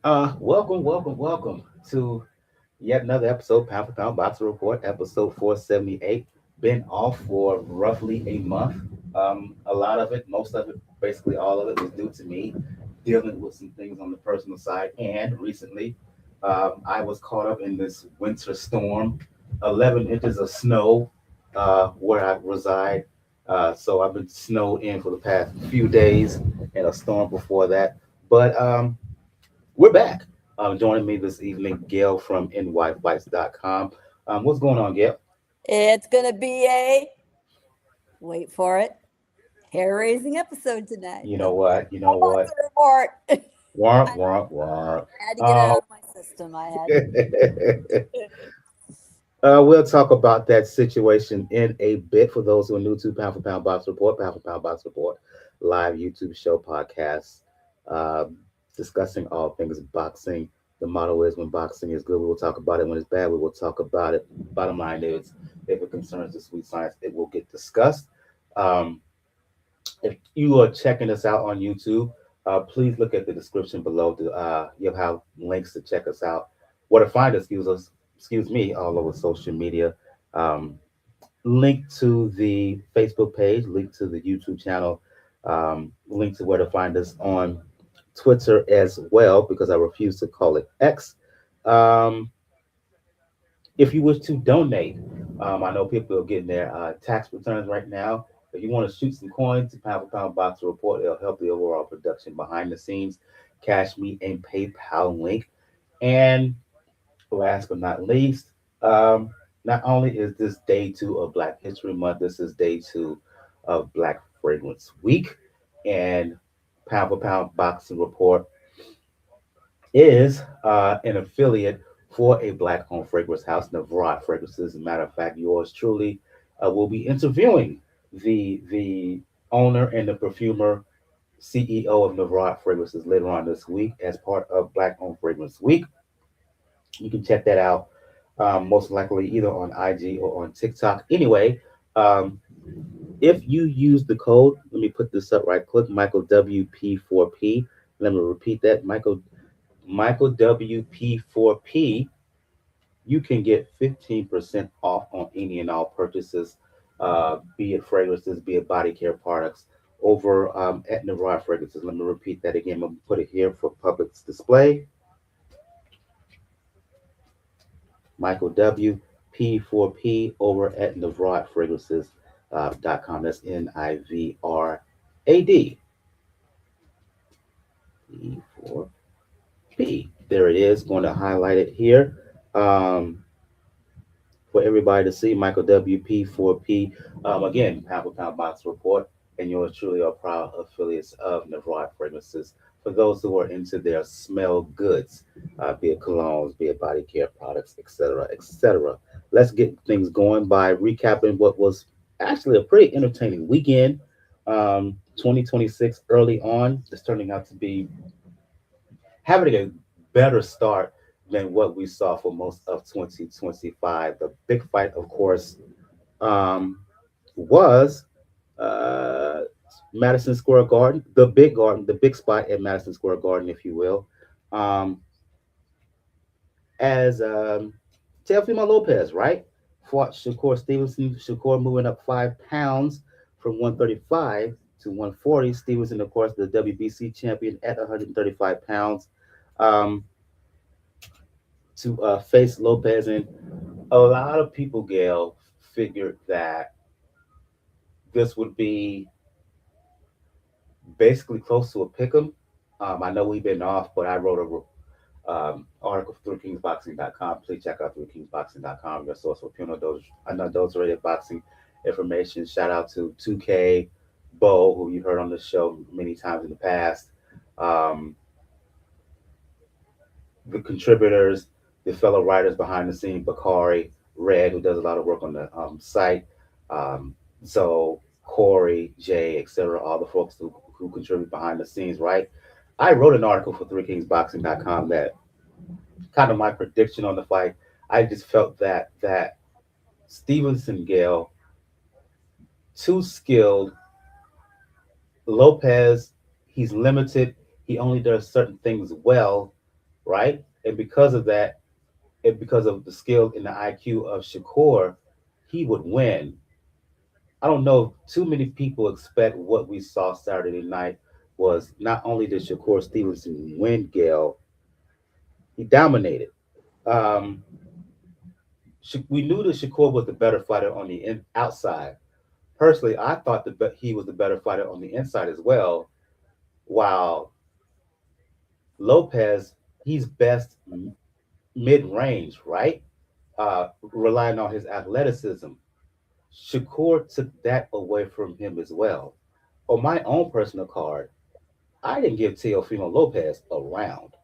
Welcome to yet another episode, Pound for Pound Boxer Report, episode 478. Been off for roughly a month. A lot of it, most of it, basically all of it was due to me dealing with some things on the personal side. And recently, I was caught up in this winter storm, 11 inches of snow where I reside. So I've been snowed in for the past few days and a storm before that. But we're back. Joining me this evening, Gail from nyfights.com. What's going on, Gail? It's going to be wait for it, hair raising episode tonight. You The know what? You know what? boxer report. I Womp, womp, womp. had to get it Um, out of my system. I had to. we'll talk about that situation in a bit. For those who are new to Pound for Pound Box Report, Pound for Pound Box Report, live YouTube show podcast, um, discussing all things boxing. The motto is when boxing is good, we will talk about it. When it's bad, we will talk about it. Bottom line is, if it concerns the sweet science, it will get discussed. Um, if you are checking us out on YouTube, please look at the description below. You'll have links to check us out, where to find us. Excuse me, all over social media. Um, Link to the Facebook page, link to the YouTube channel, link to where to find us on Twitter as well, because I refuse to call it X. Um, if you wish to donate, I know people are getting their tax returns right now. If you want to shoot some coins to Pound for Pound Box Report, it'll help the overall production behind the scenes. Cash Me and PayPal link. And last but not least, um, not only is this day two of Black History Month, this is day two of Black Fragrance Week. And Pound for Pound Boxing Report is an affiliate for a black owned fragrance house, Navarrete Fragrances. As a matter of fact, yours truly will be interviewing the owner and the perfumer CEO of Navarrete Fragrances later on this week as part of Black Owned Fragrance Week. You can check that out most likely either on IG or on TikTok. Anyway, um, if you use the code, let me put this up right quick, Michael WP4P. Let me repeat that, Michael WP4P. You can get 15% off on any and all purchases, be it fragrances, be it body care products, over at Navarrete Fragrances. Let me repeat that again. I'm going to put it here for public display. Michael W. P4P over at Navarrete Fragrances.com. That's NIVRAD. P4P. There it is. Going to highlight it here for everybody to see. Michael W. P4P. Again, Pound for Pound Box Report. And yours truly are proud affiliates of Navarrete Fragrances. For those who are into their smell goods, be it colognes, be it body care products, etc., etc. Let's get things going by recapping what was actually a pretty entertaining weekend. 2026 early on is turning out to be having a better start than what we saw for most of 2025. The big fight, of course, um, was uh, Madison Square Garden, the big spot at Madison Square Garden, if you will, um, as Teofimo Lopez, right? Fought Shakur Stevenson. Shakur moving up 5 pounds from 135 to 140. Stevenson, of course, the WBC champion at 135 pounds, um, to face Lopez. And a lot of people, Gail, figured that this would be basically close to a pick 'em. I know we've been off, but I wrote a article for ThruKingsBoxing.com. Please check out ThruKingsBoxing.com, your source for pure unadulterated boxing information. Shout out to 2K Bo, who you heard on the show many times in the past. Um, the contributors, the fellow writers behind the scene, Bakari, Red, who does a lot of work on the site, so Corey, Jay, etc., all the folks who contribute behind the scenes, right? I wrote an article for ThruKingsBoxing.com that kind of my prediction on the fight. I just felt that Stevenson Gale too skilled. Lopez, he's limited. He only does certain things well. right? And because of that, and because of the skill and the IQ of Shakur, he would win. I don't know if too many people expect what we saw Saturday night was not only did Shakur Stevenson win, Gail, he dominated. Um, we knew that Shakur was the better fighter on the outside. Personally, I thought that he was the better fighter on the inside as well. While Lopez, he's best mid range, right? Relying on his athleticism. Shakur took that away from him as well. On my own personal card, I didn't give Teofimo Lopez a round.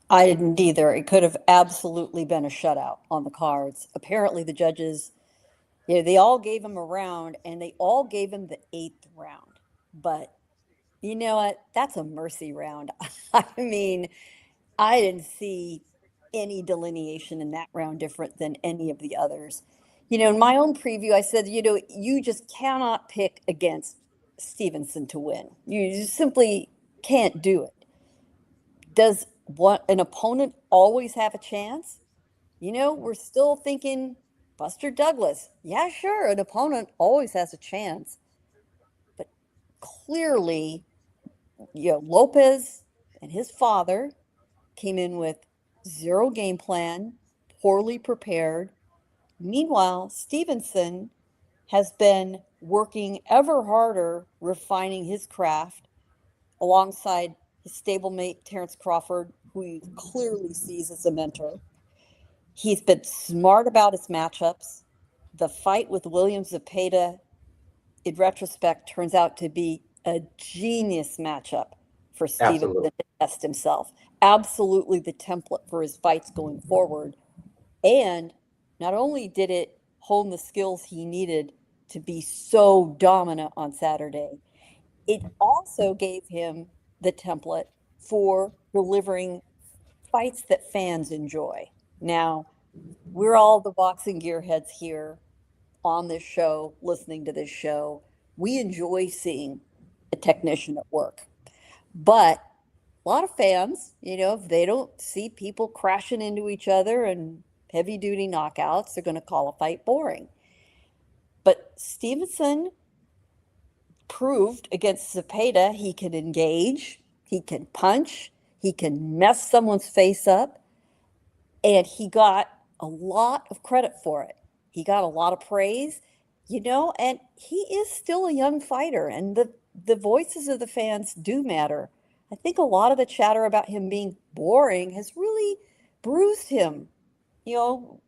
I didn't either. It could have absolutely been a shutout on the cards. Apparently, the judges, they all gave him a round and they all gave him the eighth round. But you know what? That's a mercy round. I mean, I didn't see any delineation in that round different than any of the others. In my own preview, I said, you just cannot pick against Stevenson to win. You just simply can't do it. Does what an opponent always have a chance? We're still thinking Buster Douglas. Yeah, sure, an opponent always has a chance. But clearly, Lopez and his father came in with zero game plan, poorly prepared. Meanwhile, Stevenson has been working ever harder, refining his craft alongside his stablemate, Terrence Crawford, who he clearly sees as a mentor. He's been smart about his matchups. The fight with William Zepeda, in retrospect, turns out to be a genius matchup for Stevenson Absolutely. to test himself. Absolutely the template for his fights going forward. And not only did it hone the skills he needed to be so dominant on Saturday, it also gave him the template for delivering fights that fans enjoy. Now, we're all the boxing gearheads here on this show, listening to this show. We enjoy seeing a technician at work. But a lot of fans, if they don't see people crashing into each other and heavy duty knockouts, they're going to call a fight boring. But Stevenson proved against Zepeda he can engage, he can punch, he can mess someone's face up, and he got a lot of credit for it. He got a lot of praise, and he is still a young fighter, and the voices of the fans do matter. I think a lot of the chatter about him being boring has really bruised him. You know,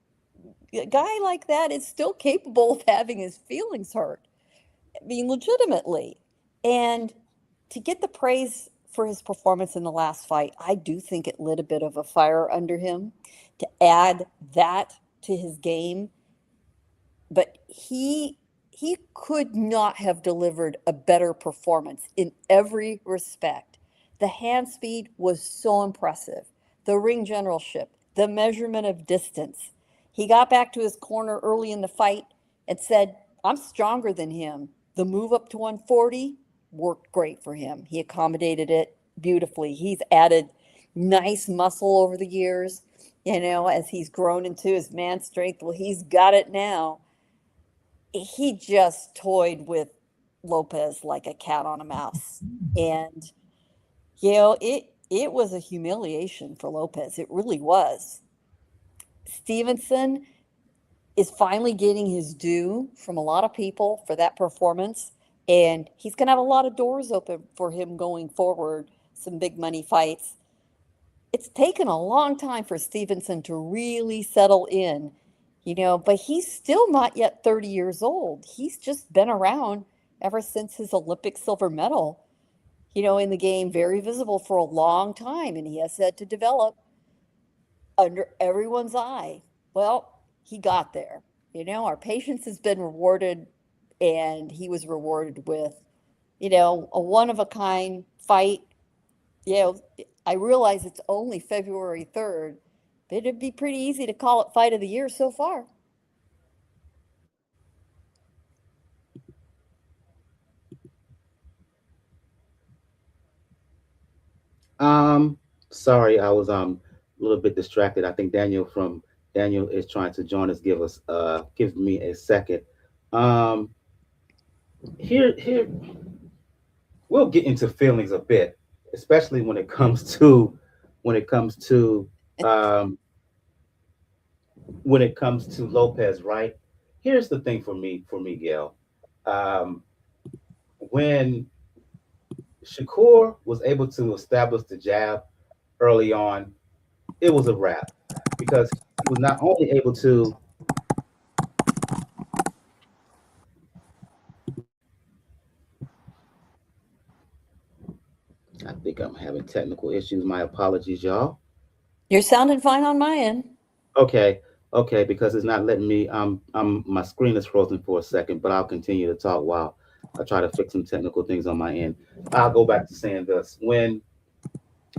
a guy like that is still capable of having his feelings hurt. I mean, legitimately. And to get the praise for his performance in the last fight, I do think it lit a bit of a fire under him to add that to his game. But he could not have delivered a better performance in every respect. The hand speed was so impressive. The ring generalship, the measurement of distance. He got back to his corner early in the fight and said, I'm stronger than him. The move up to 140 worked great for him. He accommodated it beautifully. He's added nice muscle over the years, as he's grown into his man strength. Well, he's got it now. He just toyed with Lopez like a cat on a mouse. And, it was a humiliation for Lopez. It really was. Stevenson is finally getting his due from a lot of people for that performance. And he's going to have a lot of doors open for him going forward, some big money fights. It's taken a long time for Stevenson to really settle in, but he's still not yet 30 years old. He's just been around ever since his Olympic silver medal, in the game, very visible for a long time. And he has had to develop under everyone's eye. Well, he got there. Our patience has been rewarded, and he was rewarded with, a one of a kind fight. You know, I realize it's only February 3rd, but it'd be pretty easy to call it fight of the year so far. Um, Sorry, I was a little bit distracted. I think Daniel is trying to join us. Give me a second. Um, here we'll get into feelings a bit, especially when it comes to um when it comes to Lopez, right? Here's the thing for me, Gail. Um, when Shakur was able to establish the jab early on, it was a wrap because he was not only able to. I think I'm having technical issues. My apologies, y'all. You're sounding fine on my end. Okay, okay, because it's not letting me. My screen is frozen for a second, but I'll continue to talk while I try to fix some technical things on my end. I'll go back to saying this: when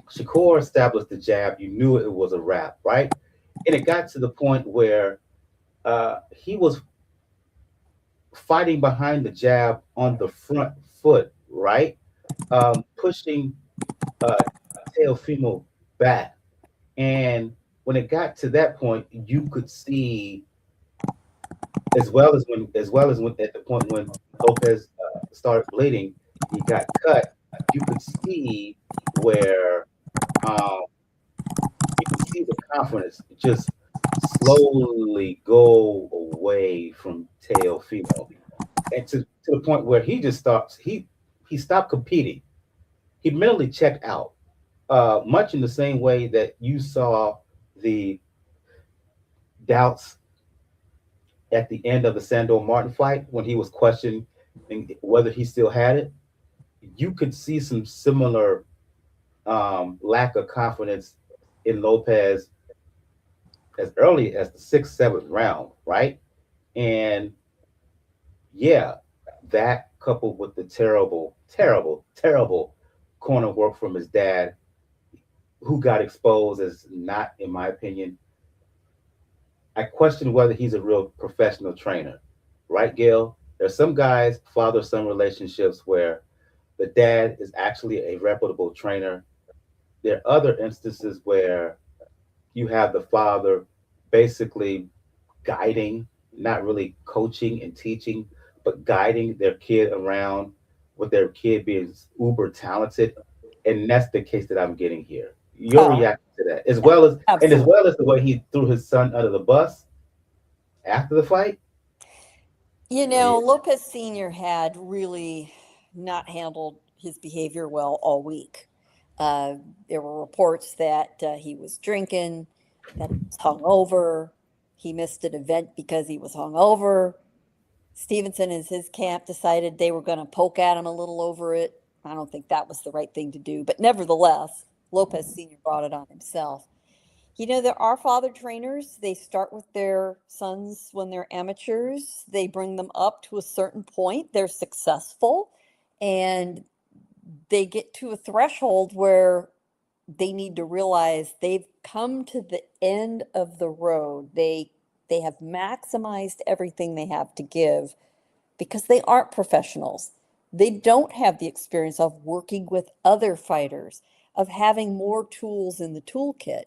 Shakur established the jab, you knew it was a wrap, right? And it got to the point where he was fighting behind the jab on the front foot, right? Pushing uh, Teofimo back. And when it got to that point, you could see, as well as when at the point when Lopez started bleeding, he got cut. You could see where um, you could see the confidence just slowly go away from Teofimo, and to the point where he just stops. He stopped competing. He mentally checked out, much in the same way that you saw the doubts at the end of the Sandor Martin fight when he was questioning whether he still had it. You could see some similar lack of confidence in Lopez as early as the sixth, seventh round, right? And yeah, that coupled with the terrible, terrible, terrible corner work from his dad, who got exposed as not, in my opinion, I question whether he's a real professional trainer, right, Gail? There's some guys, father son relationships where the dad is actually a reputable trainer. There are other instances where you have the father basically guiding, not really coaching and teaching, but guiding their kid around with their kid being uber talented. And that's the case that I'm getting here. Your Oh, reaction to that, as absolutely. well as the way he threw his son under the bus after the fight. Yeah, Lopez Sr. had really not handled his behavior well all week. Uh, there were reports that he was drinking, that he was hungover. He missed an event because he was hungover. Stevenson and his camp decided they were going to poke at him a little over it. I don't think that was the right thing to do, but nevertheless, Lopez Sr. brought it on himself. There are father trainers. They start with their sons when they're amateurs. They bring them up to a certain point. They're successful and they get to a threshold where they need to realize they've come to the end of the road. They have maximized everything they have to give because they aren't professionals. They don't have the experience of working with other fighters, of having more tools in the toolkit.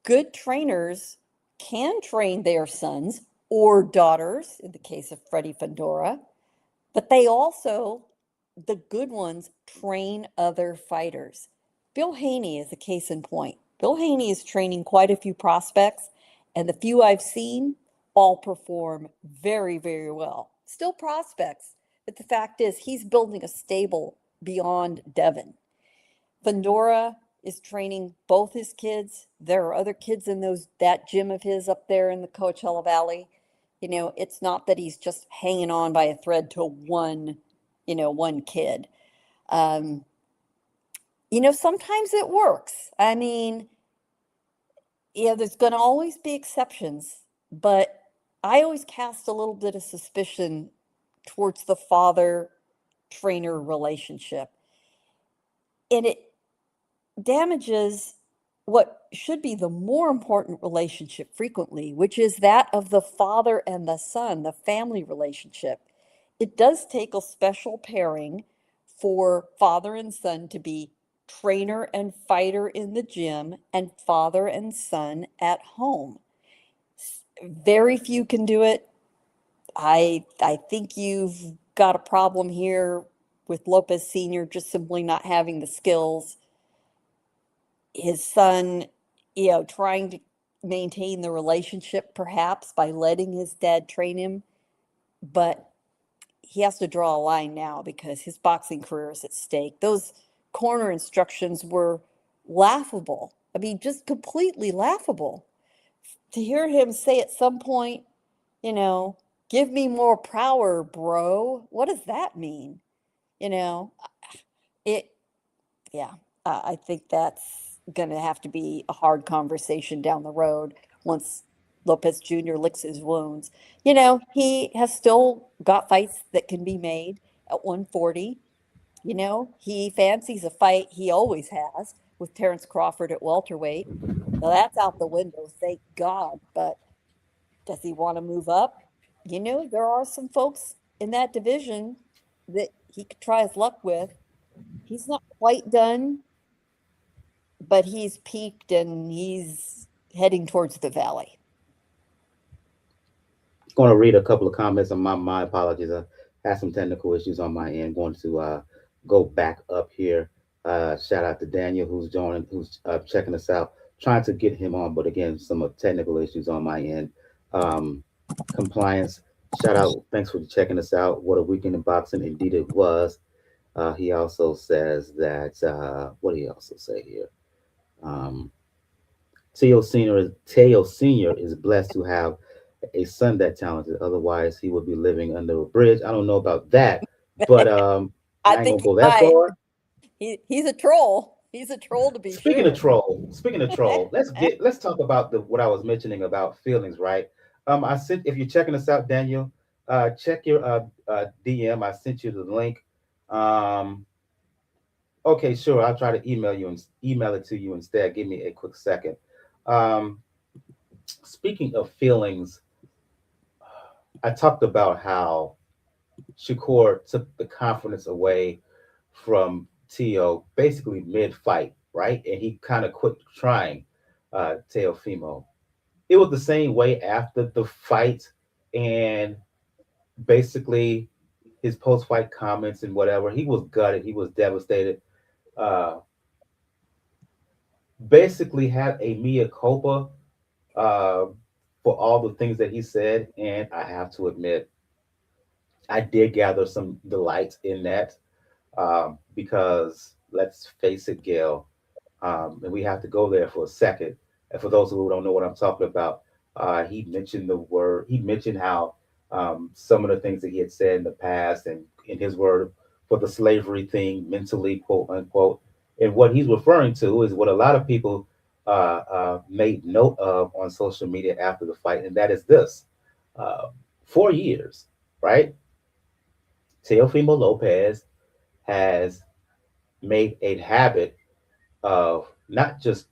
Good trainers can train their sons or daughters, in the case of Freddie Fandora, but they also, the good ones, train other fighters. Bill Haney is a case in point. Bill Haney is training quite a few prospects, and the few I've seen all perform very, very well. Still prospects, but the fact is, he's building a stable beyond Devon. Fandora is training both his kids. There are other kids in that gym of his up there in the Coachella Valley. It's not that he's just hanging on by a thread to one kid. Um, Sometimes it works. I mean, yeah, there's going to always be exceptions, but I always cast a little bit of suspicion towards the father trainer relationship. And it damages what should be the more important relationship frequently, which is that of the father and the son, the family relationship. It does take a special pairing for father and son to be trainer and fighter in the gym, and father and son at home. Very few can do it. I think you've got a problem here with Lopez Sr. just simply not having the skills. His son, trying to maintain the relationship perhaps by letting his dad train him, but he has to draw a line now because his boxing career is at stake. Those corner instructions were laughable. I mean, just completely laughable. To hear him say at some point, you know, give me more power, bro. What does that mean? You know, it, yeah, I think that's going to have to be a hard conversation down the road once Lopez Jr. licks his wounds. He has still got fights that can be made at 140. He fancies a fight he always has with Terrence Crawford at welterweight. Now that's out the window, thank God. But does he want to move up? There are some folks in that division that he could try his luck with. He's not quite done, but he's peaked and he's heading towards the valley. Going to read a couple of comments on my apologies. I had some technical issues on my end. Going to go back up here. Shout out to Daniel who's joining, who's checking us out. Trying to get him on, but again, some technical issues on my end. Compliance. Shout out. Thanks for checking us out. What a weekend in boxing. Indeed, it was. He also says that. What did he also say here? Um, Teo Senior is blessed to have a son that talented. Otherwise, he would be living under a bridge. I don't know about that, but I I ain't think gonna he go that might. far. He's a troll. He's a troll to be sure. Speaking of troll, let's talk about the what I was mentioning about feelings, right? I sent if you're checking us out, Daniel, check your DM. I sent you the link. Um, okay, sure. I'll try to email you and email it to you instead. Give me a quick second. Um, Speaking of feelings, I talked about how Shakur took the confidence away from Teo basically mid fight, right? And he kind of quit trying Teofimo. It was the same way after the fight, and basically his post fight comments and whatever. He was gutted, he was devastated. Uh, Basically had a mea culpa uh, for all the things that he said, and I have to admit, I did gather some delight in that because let's face it, Gail, and we have to go there for a second. And for those who don't know what I'm talking about, he mentioned how some of the things that he had said in the past, and in his word, for the slavery thing, mentally, quote unquote. And what he's referring to is what a lot of people made note of on social media after the fight, and that is this: uh, 4 years, right? Teofimo Lopez has made a habit of not just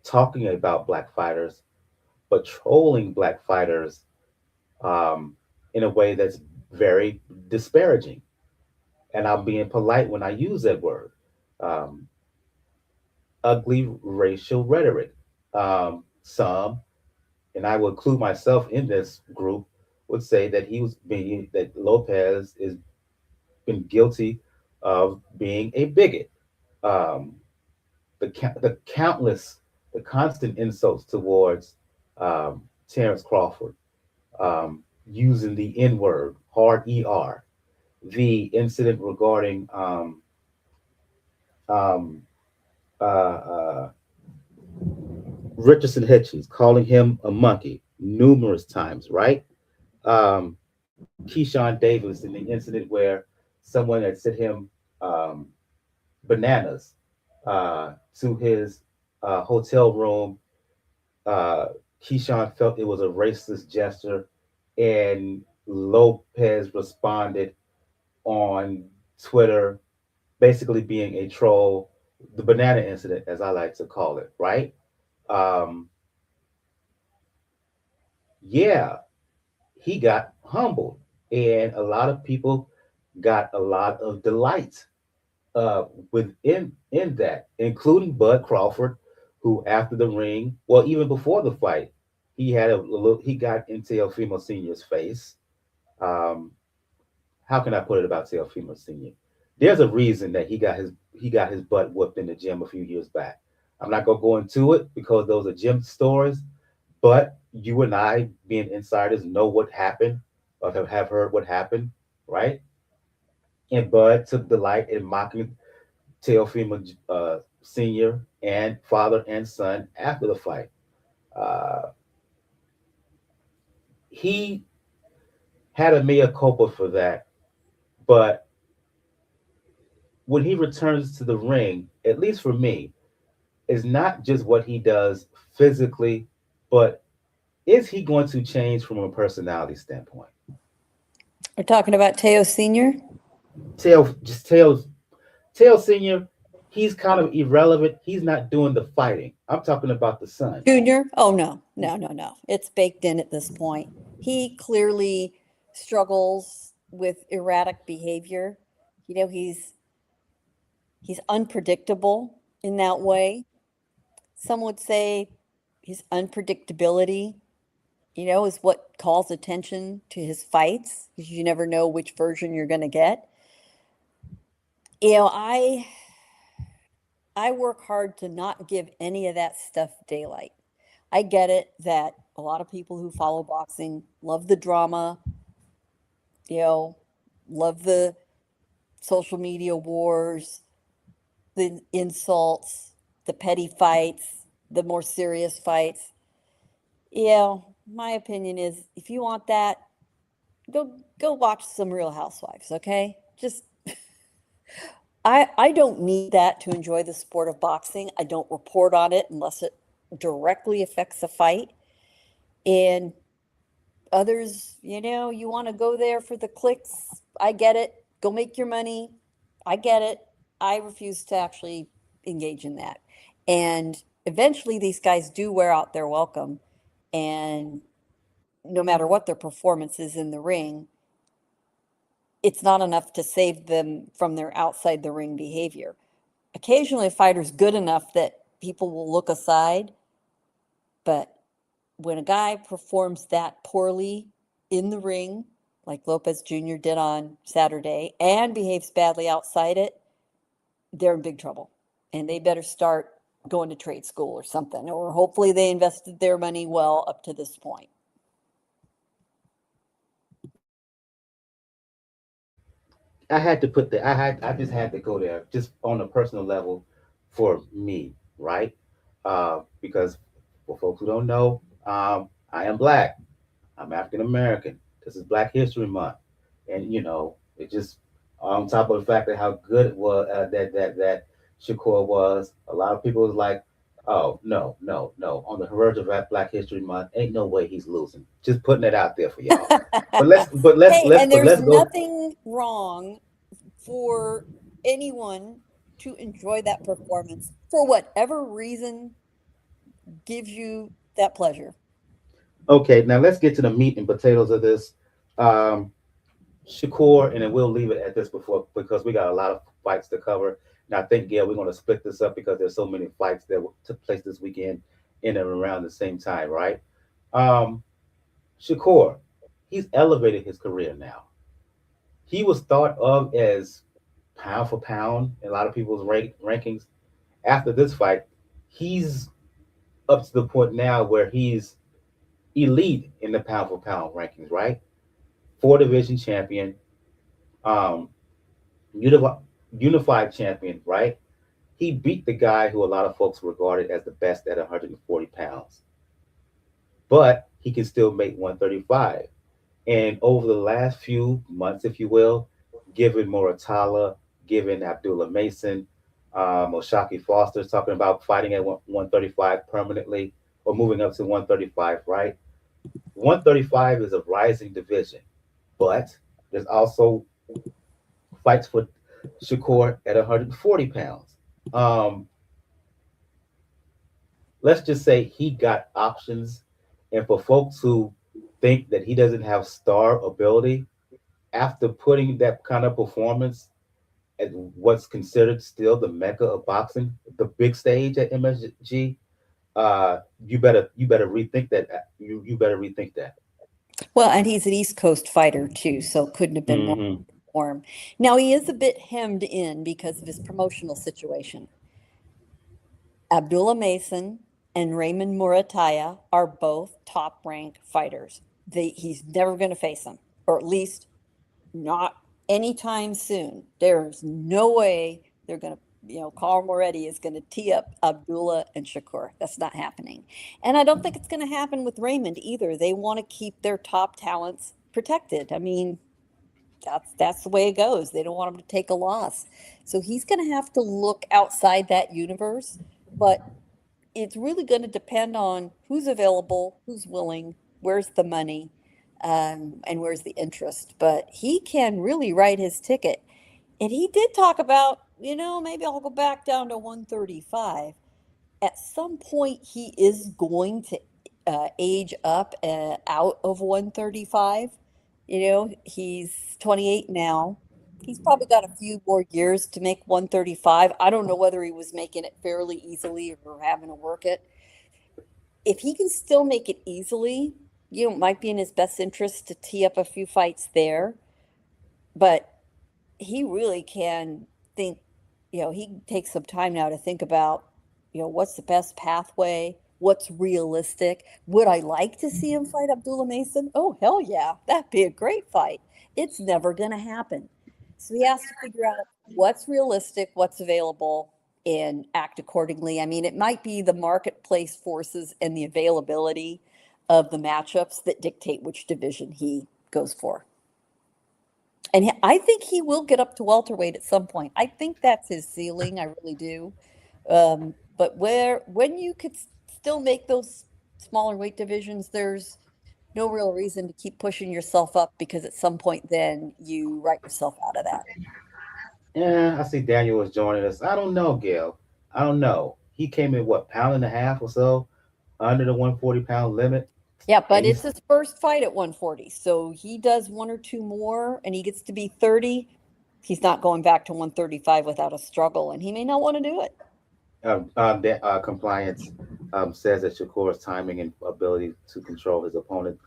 talking about black fighters, but trolling black fighters um, in a way that's very disparaging. And I'm being polite when I use that word. Um, Ugly racial rhetoric. Some, and I will include myself in this group, would say that that Lopez is been guilty of being a bigot. Um, the countless, the constant insults towards Terrence Crawford, using the N word, hard ER, the incident regarding um, uh, Richardson Hitchens, calling him a monkey numerous times, right? Keyshawn Davis in the incident where someone had sent him um, bananas to his hotel room. Keyshawn felt it was a racist gesture, and Lopez responded on Twitter, basically being a troll, the banana incident, as I like to call it, right? Um, yeah, he got humbled, and a lot of people got a lot of delight uh, within in that, including Bud Crawford, who after the ring, well, even before the fight, he had a little, he got in Teofimo Senior's face. Um, how can I put it about Teofimo Senior? There's a reason that he got his butt whooped in the gym a few years back. I'm not gonna go into it because those are gym stories, but you and I, being insiders, know what happened or have heard what happened, right? And Bud took delight in mocking Teofimo Sr. and father and son after the fight. Uh, he had a mea culpa for that, but when he returns to the ring, at least for me, is not just what he does physically, but is he going to change from a personality standpoint? We're talking about Teo Sr. Tail Senior, he's kind of irrelevant. He's not doing the fighting. I'm talking about the son. Junior? Oh, no, no, no, no. It's baked in at this point. He clearly struggles with erratic behavior. You know, he's unpredictable in that way. Some would say his unpredictability, is what calls attention to his fights because you never know which version you're going to get. You know, I work hard to not give any of that stuff daylight. I get it that a lot of people who follow boxing love the drama, you know, love the social media wars, the insults, the petty fights, the more serious fights. My opinion is if you want that, go watch some Real Housewives, okay? Just I don't need that to enjoy the sport of boxing. I don't report on it unless it directly affects a fight. And others, you want to go there for the clicks. I get it. Go make your money. I get it. I refuse to actually engage in that. And eventually these guys do wear out their welcome. And no matter what their performance is in the ring, it's not enough to save them from their outside the ring behavior. Occasionally, a fighter's good enough that people will look aside, but when a guy performs that poorly in the ring, like Lopez Jr. did on Saturday, and behaves badly outside it, they're in big trouble. And they better start going to trade school or something, or hopefully they invested their money well up to this point. I had to put the I just had to go there just on a personal level for me, right? Because for folks who don't know, I am black. I'm African American. This is Black History Month, and it just on top of the fact that how good it was that Shakur was. A lot of people was like, "Oh no, no, no!" On the verge of that Black History Month, ain't no way he's losing. Just putting it out there for y'all. Hey, and But there's let's go. nothing wrong for anyone to enjoy that performance for whatever reason gives you that pleasure. Okay, now let's get to the meat and potatoes of this. Um, Shakur, and then we'll leave it at this before because we got a lot of fights to cover. And I think, Gail, we're going to split this up because there's so many fights that took place this weekend in and around the same time, right? Um, Shakur, he's elevated his career now. He was thought of as pound for pound in a lot of people's rankings. After this fight, he's up to the point now where he's elite in the pound for pound rankings, right? Four division champion, um, unified champion, right? He beat the guy who a lot of folks regarded as the best at 140 pounds, but he can still make 135. And over the last few months, if you will, given Moratala, given Abdullah Mason, Oshaki Foster's talking about fighting at 135 permanently or moving up to 135, right? 135 is a rising division, but there's also fights for Shakur at 140 pounds. Um, let's just say he got options. And for folks who think that he doesn't have star ability, after putting that kind of performance at what's considered still the mecca of boxing, the big stage at MSG, you better rethink that. You better rethink that. Well, and he's an East Coast fighter too, so couldn't have been more Hmm. warm. Now he is a bit hemmed in because of his promotional situation. Abdullah Mason and Raymond Murataya are both top rank fighters. He's never going to face them, or at least not anytime soon. There's no way they're going to, Carl Moretti is going to tee up Abdullah and Shakur. That's not happening. And I don't think it's going to happen with Raymond either. They want to keep their top talents protected. I mean, that's the way it goes. They don't want him to take a loss. So he's going to have to look outside that universe, but it's really going to depend on who's available, who's willing, where's the money, and where's the interest. But he can really write his ticket. And he did talk about, maybe I'll go back down to 135. At some point, he is going to age up out of 135. He's 28 now. He's probably got a few more years to make 135. I don't know whether he was making it fairly easily or having to work it. If he can still make it easily, it might be in his best interest to tee up a few fights there. But he really can think, he can take some time now to think about, what's the best pathway? What's realistic? Would I like to see him fight Abdullah Mason? Oh, hell yeah. That'd be a great fight. It's never going to happen. So he has to figure out what's realistic, what's available, and act accordingly. I mean, it might be the marketplace forces and the availability of the matchups that dictate which division he goes for. And I think he will get up to welterweight at some point. I think that's his ceiling. I really do. But when you could still make those smaller weight divisions, there's no real reason to keep pushing yourself up because at some point then you write yourself out of that. Yeah, I see Daniel was joining us. I don't know, Gail. I don't know. He came in what, pound and a half or so under the 140-pound limit, Yeah, and but it's his first fight at 140. So he does one or two more and he gets to be 30. He's not going back to 135 without a struggle, and he may not want to do it. compliance says that Shakur's timing and ability to control his opponent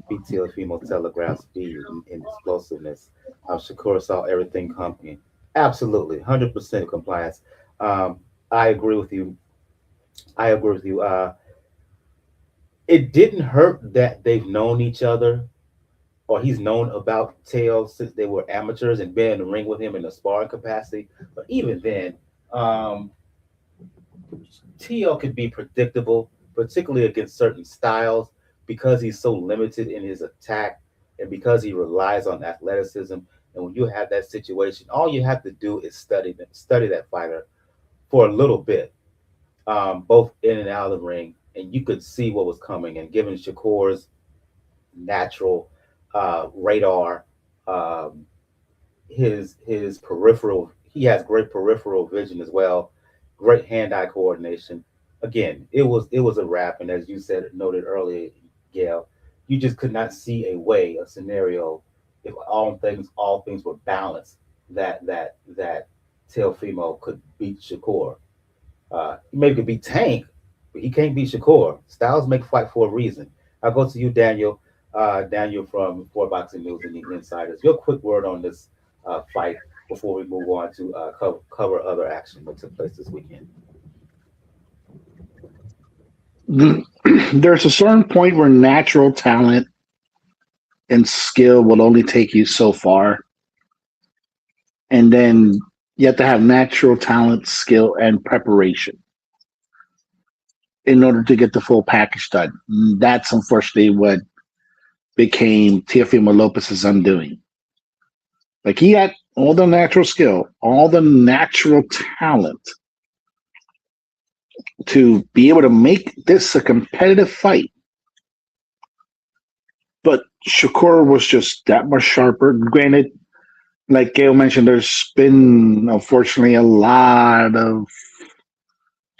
beat Teofimo telegraph speed and explosiveness. Shakur saw everything coming. Absolutely, 100% compliance. I agree with you. I agree with you. It didn't hurt that they've known each other, or he's known about Teo since they were amateurs and been in the ring with him in a sparring capacity. But even then, um, Teo could be predictable, particularly against certain styles, because he's so limited in his attack and because he relies on athleticism. And when you have that situation, all you have to do is study that fighter for a little bit, both in and out of the ring, and you could see what was coming. And given Shakur's natural radar, um, his peripheral, he has great peripheral vision as well, great hand-eye coordination. Again, it was a wrap, and as you said, noted earlier, Gail, you just could not see a scenario, if all things were balanced, that Teofimo could beat Shakur. He maybe could beat Tank, but he can't beat Shakur. Styles make fight for a reason. I'll go to you, Daniel. Daniel from Four Boxing News and the Insiders. Your quick word on this fight before we move on to cover other action that took place this weekend. There's a certain point where natural talent and skill will only take you so far. And then you have to have natural talent, skill, and preparation in order to get the full package done. That's unfortunately what became Teofimo Lopez's undoing. Like he had all the natural skill, all the natural talent to be able to make this a competitive fight. But Shakur was just that much sharper. Granted, like Gail mentioned, there's been unfortunately a lot of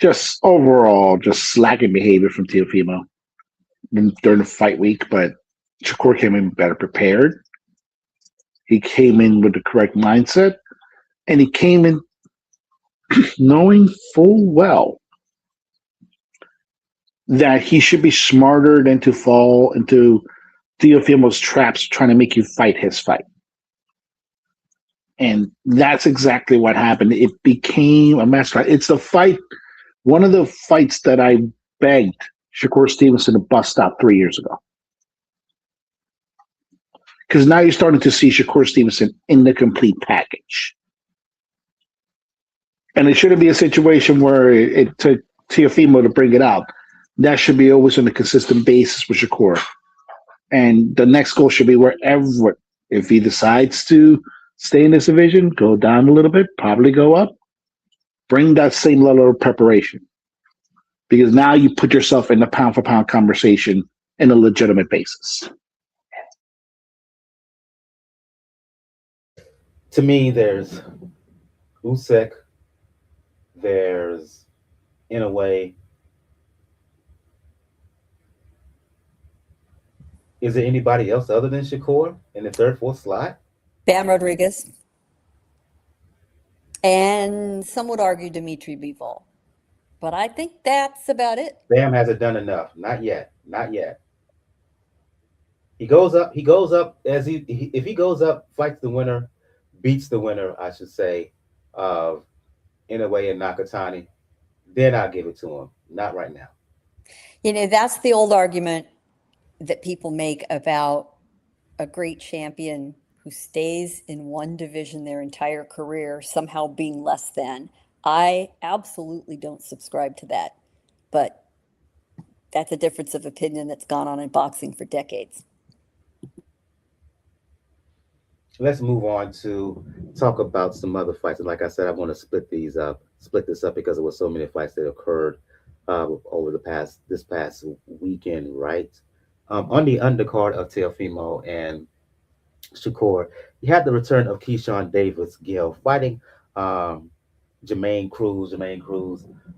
just overall just slacking behavior from Teofimo during the fight week, but Shakur came in better prepared. He came in with the correct mindset, And he came in knowing full well that he should be smarter than to fall into Teofimo's traps trying to make you fight his fight. And that's exactly what happened. It became a mess. It's the fight, one of the fights that I begged Shakur Stevenson to bust out 3 years ago. Because now you're starting to see Shakur Stevenson in the complete package. And it shouldn't be a situation where it took Teofimo to bring it out. That should be always on a consistent basis with Shakur. And the next goal should be wherever, if he decides to stay in this division, go down a little bit, probably go up, bring that same level of preparation. Because now you put yourself in the pound for pound conversation in a legitimate basis. To me, there's Usyk, there's, in a way, is there anybody else other than Shakur in the third, fourth slot? Bam Rodriguez. And some would argue Dimitri Bivol. But I think that's about it. Bam hasn't done enough. Not yet. Not yet. He goes up. He goes up as if he goes up, fights the winner, beats the winner, I should say, of Inoue and Nakatani. Then I'll give it to him. Not right now. You know, that's the old argument that people make about a great champion who stays in one division their entire career somehow being less than. I absolutely don't subscribe to that, but that's a difference of opinion that's gone on in boxing for decades. Let's move on to talk about some other fights. And like I said, I want to split this up because there were so many fights that occurred over this past weekend, right? On the undercard of Teofimo and Shakur, you had the return of Keyshawn Davis Gill fighting Jamaine Cruz. A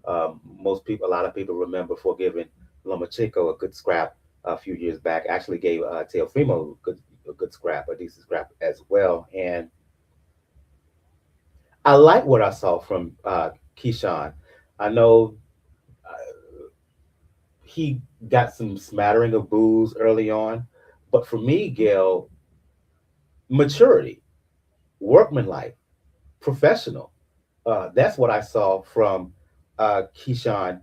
lot of people remember for giving Lomachenko a good scrap a few years back. Actually gave Teofimo a decent scrap as well. And I like what I saw from Keyshawn. I know he got some smattering of boos early on, but for me, Gail, maturity, workmanlike, professional. That's what I saw from Keyshawn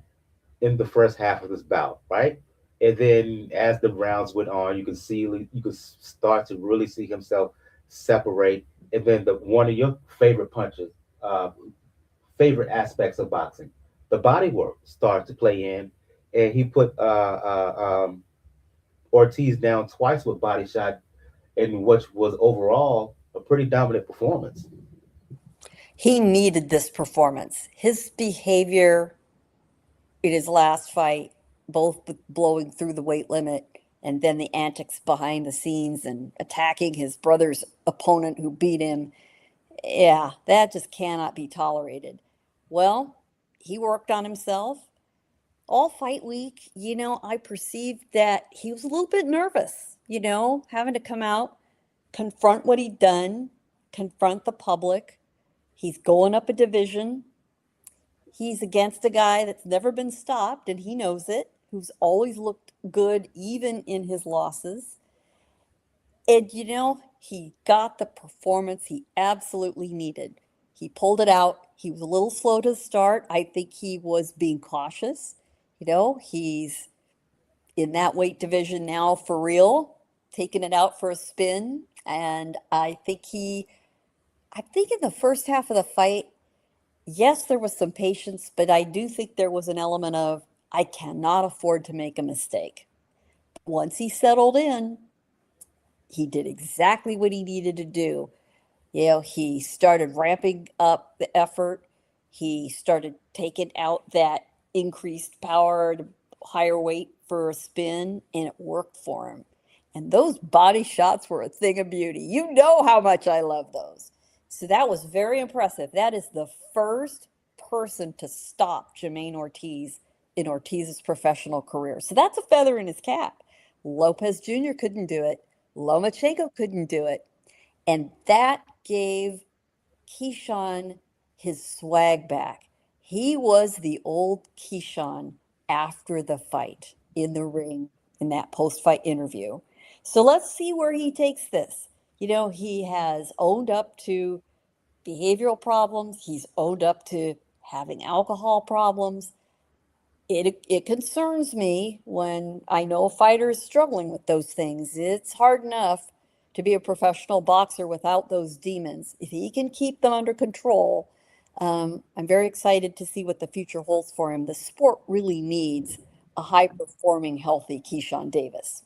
in the first half of this bout, right? And then as the rounds went on, you could start to really see himself separate. And then one of your favorite punches, favorite aspects of boxing, the body work started to play in, and he put Ortiz down twice with body shot, in which was overall a pretty dominant performance. He needed this performance. His behavior in his last fight, both blowing through the weight limit and then the antics behind the scenes and attacking his brother's opponent who beat him, yeah, that just cannot be tolerated. Well, he worked on himself. All fight week, I perceived that he was a little bit nervous, having to come out, confront what he'd done, confront the public. He's going up a division. He's against a guy that's never been stopped, and he knows it, who's always looked good even in his losses. And, he got the performance he absolutely needed. He pulled it out. He was a little slow to start. I think he was being cautious. He's in that weight division now for real, taking it out for a spin. And I think in the first half of the fight, yes, there was some patience, but I do think there was an element of, I cannot afford to make a mistake. Once he settled in, he did exactly what he needed to do. He started ramping up the effort. He started taking out that increased power to higher weight for a spin, and it worked for him. And those body shots were a thing of beauty. You know how much I love those. So that was very impressive. That is the first person to stop Jamaine Ortiz in Ortiz's professional career. So that's a feather in his cap. Lopez Jr. couldn't do it. Lomachenko couldn't do it. And that gave Keyshawn his swag back. He was the old Keyshawn after the fight in the ring in that post fight interview. So let's see where he takes this. He has owned up to behavioral problems, he's owned up to having alcohol problems. It concerns me when I know a fighter is struggling with those things. It's hard enough to be a professional boxer without those demons. If he can keep them under control, I'm very excited to see what the future holds for him. The sport really needs a high performing, healthy Keyshawn Davis.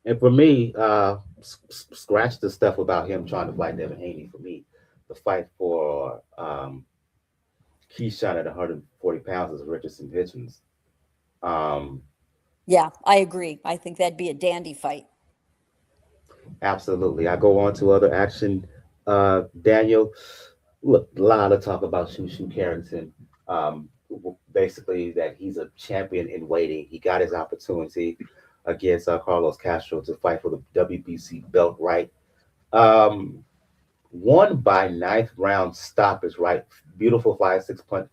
And for me, scratch the stuff about him trying to fight Devin Haney. For me, the fight for Keyshawn at 140 pounds is Richardson Hitchens. Um, Yeah, I agree. I think that'd be a dandy fight. Absolutely. I go on to other action. Daniel, look, a lot of talk about Shushu Carrington. Basically, that he's a champion in waiting. He got his opportunity against Carlos Castro to fight for the WBC belt, right? Um, Won by ninth round stoppage, right? Beautiful 5-6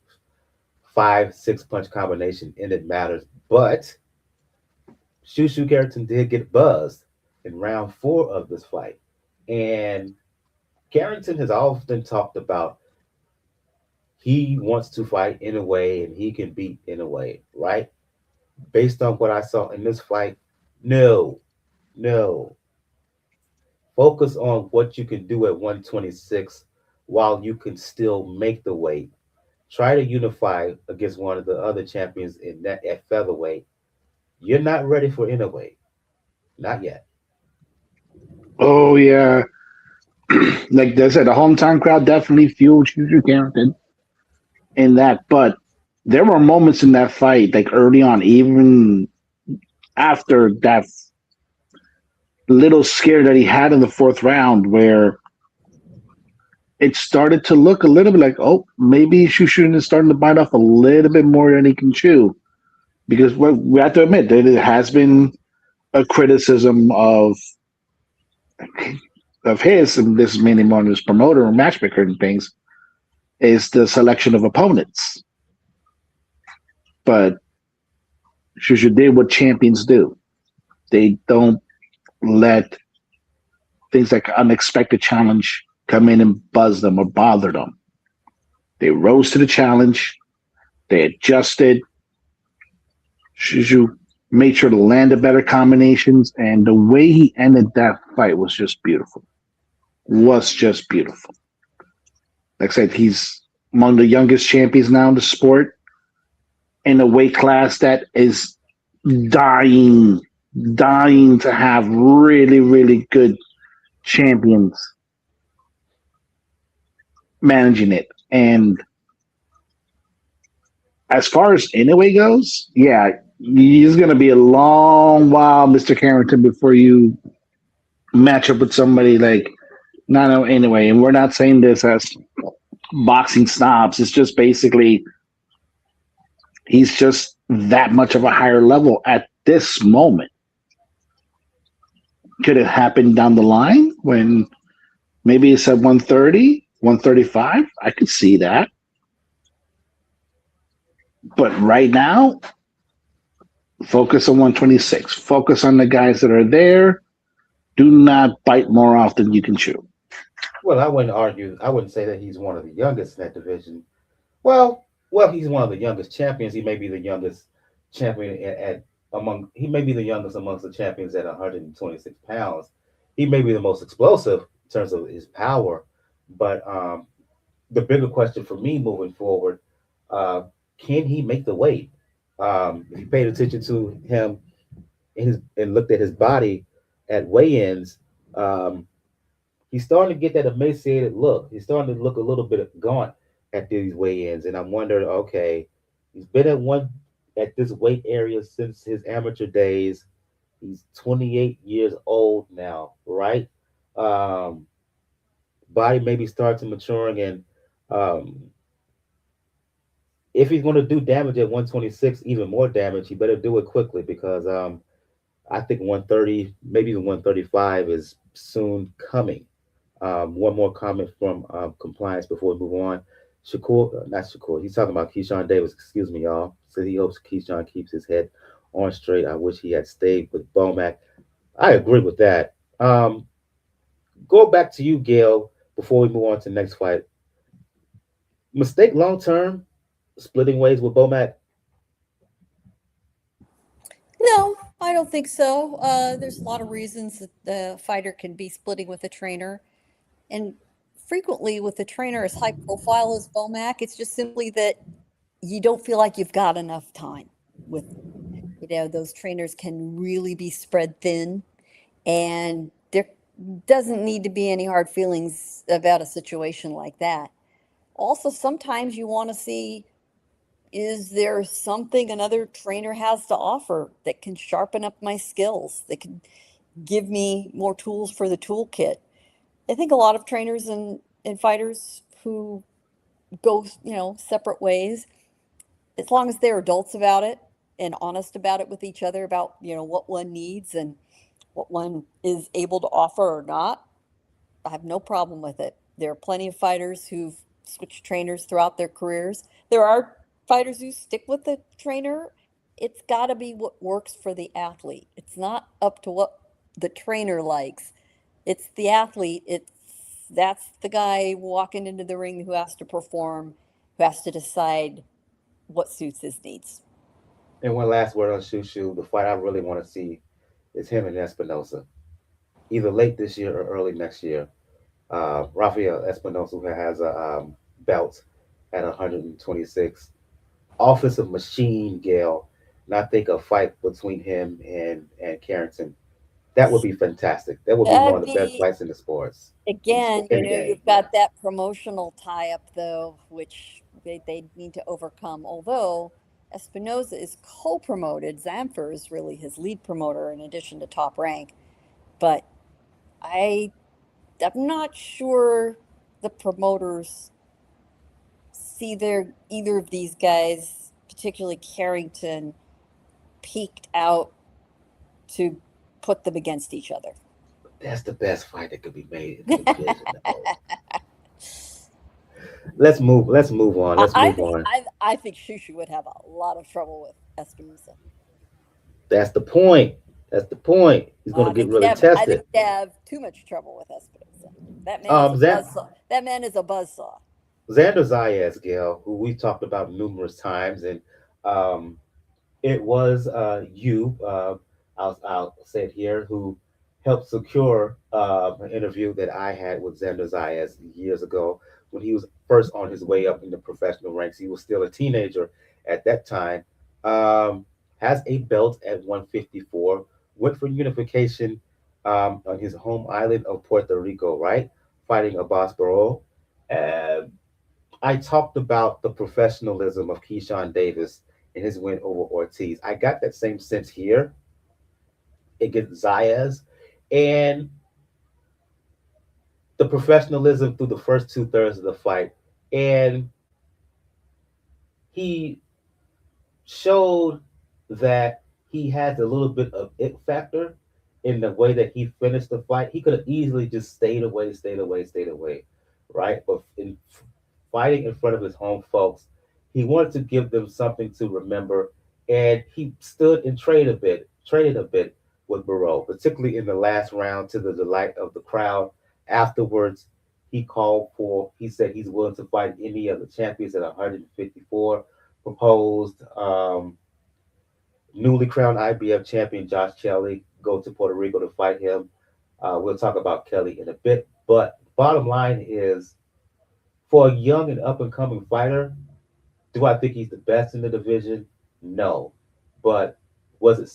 punch combination ended matters, but Shushu Carrington did get buzzed in round four of this fight. And Carrington has often talked about he wants to fight in a way and he can beat in a way, right? Based on what I saw in this fight, no, no. Focus on what you can do at 126 while you can still make the weight. Try to unify against one of the other champions in that at featherweight. You're not ready for innerweight, not yet. Oh yeah, like I said, the hometown crowd definitely fueled Juju Carrington in that. But there were moments in that fight, like early on, even after that little scare that he had in the fourth round, where it started to look a little bit like, oh, maybe Shushin is starting to bite off a little bit more than he can chew. Because we have to admit that it has been a criticism of his, and this is mainly more on his promoter or matchmaker and things, is the selection of opponents. But Shushu did what champions do. They don't let things like unexpected challenge come in and buzz them or bother them. They rose to the challenge. They adjusted. Shushu made sure to land the better combinations, and the way he ended that fight was just beautiful. Was just beautiful. Like I said, he's among the youngest champions now in the sport, in a weight class that is dying to have really, really good champions managing it. And as far as anyway goes, yeah, it's going to be a long while, Mr. Carrington, before you match up with somebody like Nano anyway. And we're not saying this as boxing snobs. It's just basically he's just that much of a higher level at this moment. Could it happen down the line when maybe it's at 130, 135? I could see that. But right now, focus on 126. Focus on the guys that are there. Do not bite more off than you can chew. Well, I wouldn't argue. I wouldn't say that he's one of the youngest in that division. Well, he's one of the youngest champions. He may be the youngest champion at among. He may be the youngest amongst the champions at 126 pounds. He may be the most explosive in terms of his power. But the bigger question for me moving forward, can he make the weight? If you paid attention to him and looked at his body at weigh-ins, he's starting to get that emaciated look. He's starting to look a little bit gaunt at these weigh-ins, and I'm wondering, okay, he's been at this weight area since his amateur days. He's 28 years old now, right? Um, Body maybe starts to maturing, and um, if he's going to do damage at 126, even more damage, he better do it quickly because I think 130, maybe even 135 is soon coming. One more comment from compliance before we move on. Shakur, not Shakur, he's talking about Keyshawn Davis. Excuse me, y'all. Said he hopes Keyshawn keeps his head on straight. I wish he had stayed with Bomac. I agree with that. Go back to you, Gail, before we move on to the next fight. Mistake long term, splitting ways with Bomac. No, I don't think so. There's a lot of reasons that the fighter can be splitting with a trainer. And frequently with a trainer as high profile as Bomac, it's just simply that you don't feel like you've got enough time with, those trainers can really be spread thin, and there doesn't need to be any hard feelings about a situation like that. Also, sometimes you want to see, is there something another trainer has to offer that can sharpen up my skills, that can give me more tools for the toolkit? I think a lot of trainers and fighters who go, separate ways, as long as they're adults about it and honest about it with each other about, what one needs and what one is able to offer or not, I have no problem with it. There are plenty of fighters who've switched trainers throughout their careers. There are fighters who stick with the trainer. It's got to be what works for the athlete. It's not up to what the trainer likes. It's the athlete. That's the guy walking into the ring who has to perform, who has to decide what suits his needs. And one last word on Shushu. The fight I really want to see is him and Espinosa, either late this year or early next year. Rafael Espinosa, who has a belt at 126, offensive machine, Gail. And I think a fight between him and Carrington, that would be fantastic. That would be one That'd of the best be, fights in the sports. again, Any day, you've yeah. got that promotional tie up, though, which they need to overcome. Although Espinoza is co promoted, Zamfer is really his lead promoter in addition to Top Rank. But I, I'm not sure the promoters see either of these guys, particularly Carrington, peaked out to put them against each other. That's the best fight that could be made in the division. Though. Let's move on. Let's I move think on. I think Shushu would have a lot of trouble with Espinosa. That's the point. That's the point. He's going to get really I think tested. he'd have too much trouble with Espinosa. That man is a Zan- buzzsaw. That man is a buzzsaw. Xander Zayas, Gail, who we've talked about numerous times, and um, it was you, I'll say it here, who helped secure an interview that I had with Xander Zayas years ago when he was first on his way up in the professional ranks. He was still a teenager at that time. Um, has a belt at 154, went for unification on his home island of Puerto Rico, right? Fighting Abass Baraou. And I talked about the professionalism of Keyshawn Davis in his win over Ortiz. I got that same sense here against Zayas, and the professionalism through the first 2/3 of the fight. And he showed that he has a little bit of it factor in the way that he finished the fight. He could have easily just stayed away, right? But in fighting in front of his home folks, he wanted to give them something to remember, and he stood and traded a bit with Baraou, particularly in the last round, to the delight of the crowd. Afterwards, he said he's willing to fight any of the champions at 154. Proposed newly crowned IBF champion Josh Kelly go to Puerto Rico to fight him. We'll talk about Kelly in a bit, but bottom line is, for a young and up and coming fighter, do I think he's the best in the division? No. But was it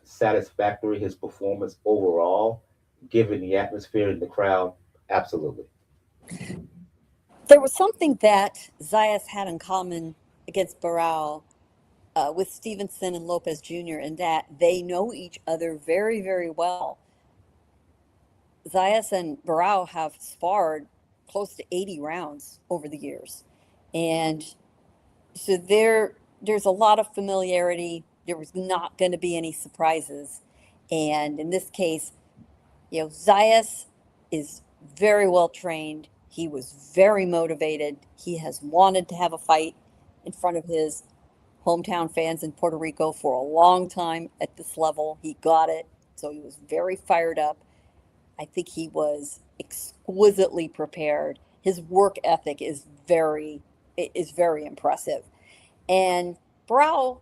satisfactory, his performance overall, given the atmosphere in the crowd? Absolutely. There was something that Zayas had in common against Baraou with Stevenson and Lopez Jr. in that they know each other very, very well. Zayas and Baraou have sparred close to 80 rounds over the years. And so there's a lot of familiarity. There was not going to be any surprises. And in this case, Zayas is very well trained. He was very motivated. He has wanted to have a fight in front of his hometown fans in Puerto Rico for a long time at this level. He got it. So he was very fired up. I think he was exquisitely prepared. His work ethic is very impressive. And Baraou,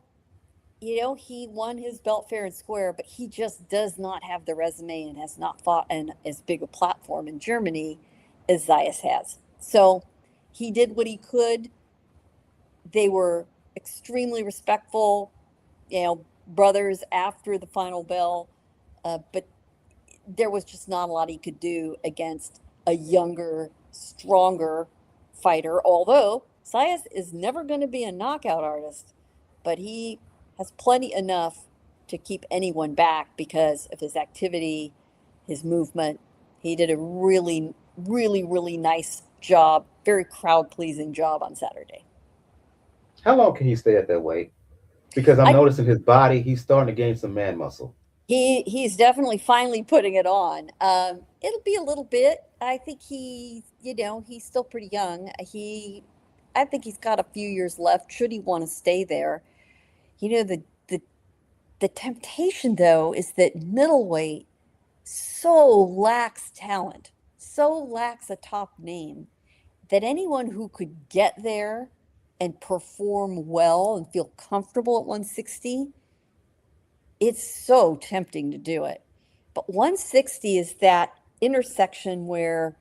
he won his belt fair and square, but he just does not have the resume and has not fought in as big a platform in Germany as Zayas has. So he did what he could. They were extremely respectful, brothers after the final bell, but there was just not a lot he could do against a younger, stronger fighter. Although Zayas is never going to be a knockout artist, but he has plenty enough to keep anyone back because of his activity, his movement. He did a really, really, really nice job, very crowd-pleasing job on Saturday. How long can he stay at that weight? Because I'm noticing his body, he's starting to gain some man muscle. He's definitely finally putting it on. It'll be a little bit. I think he's still pretty young. I think he's got a few years left. Should he want to stay there? The temptation though is that middleweight so lacks talent, so lacks a top name, that anyone who could get there and perform well and feel comfortable at 160, it's so tempting to do it. But 160 is that intersection where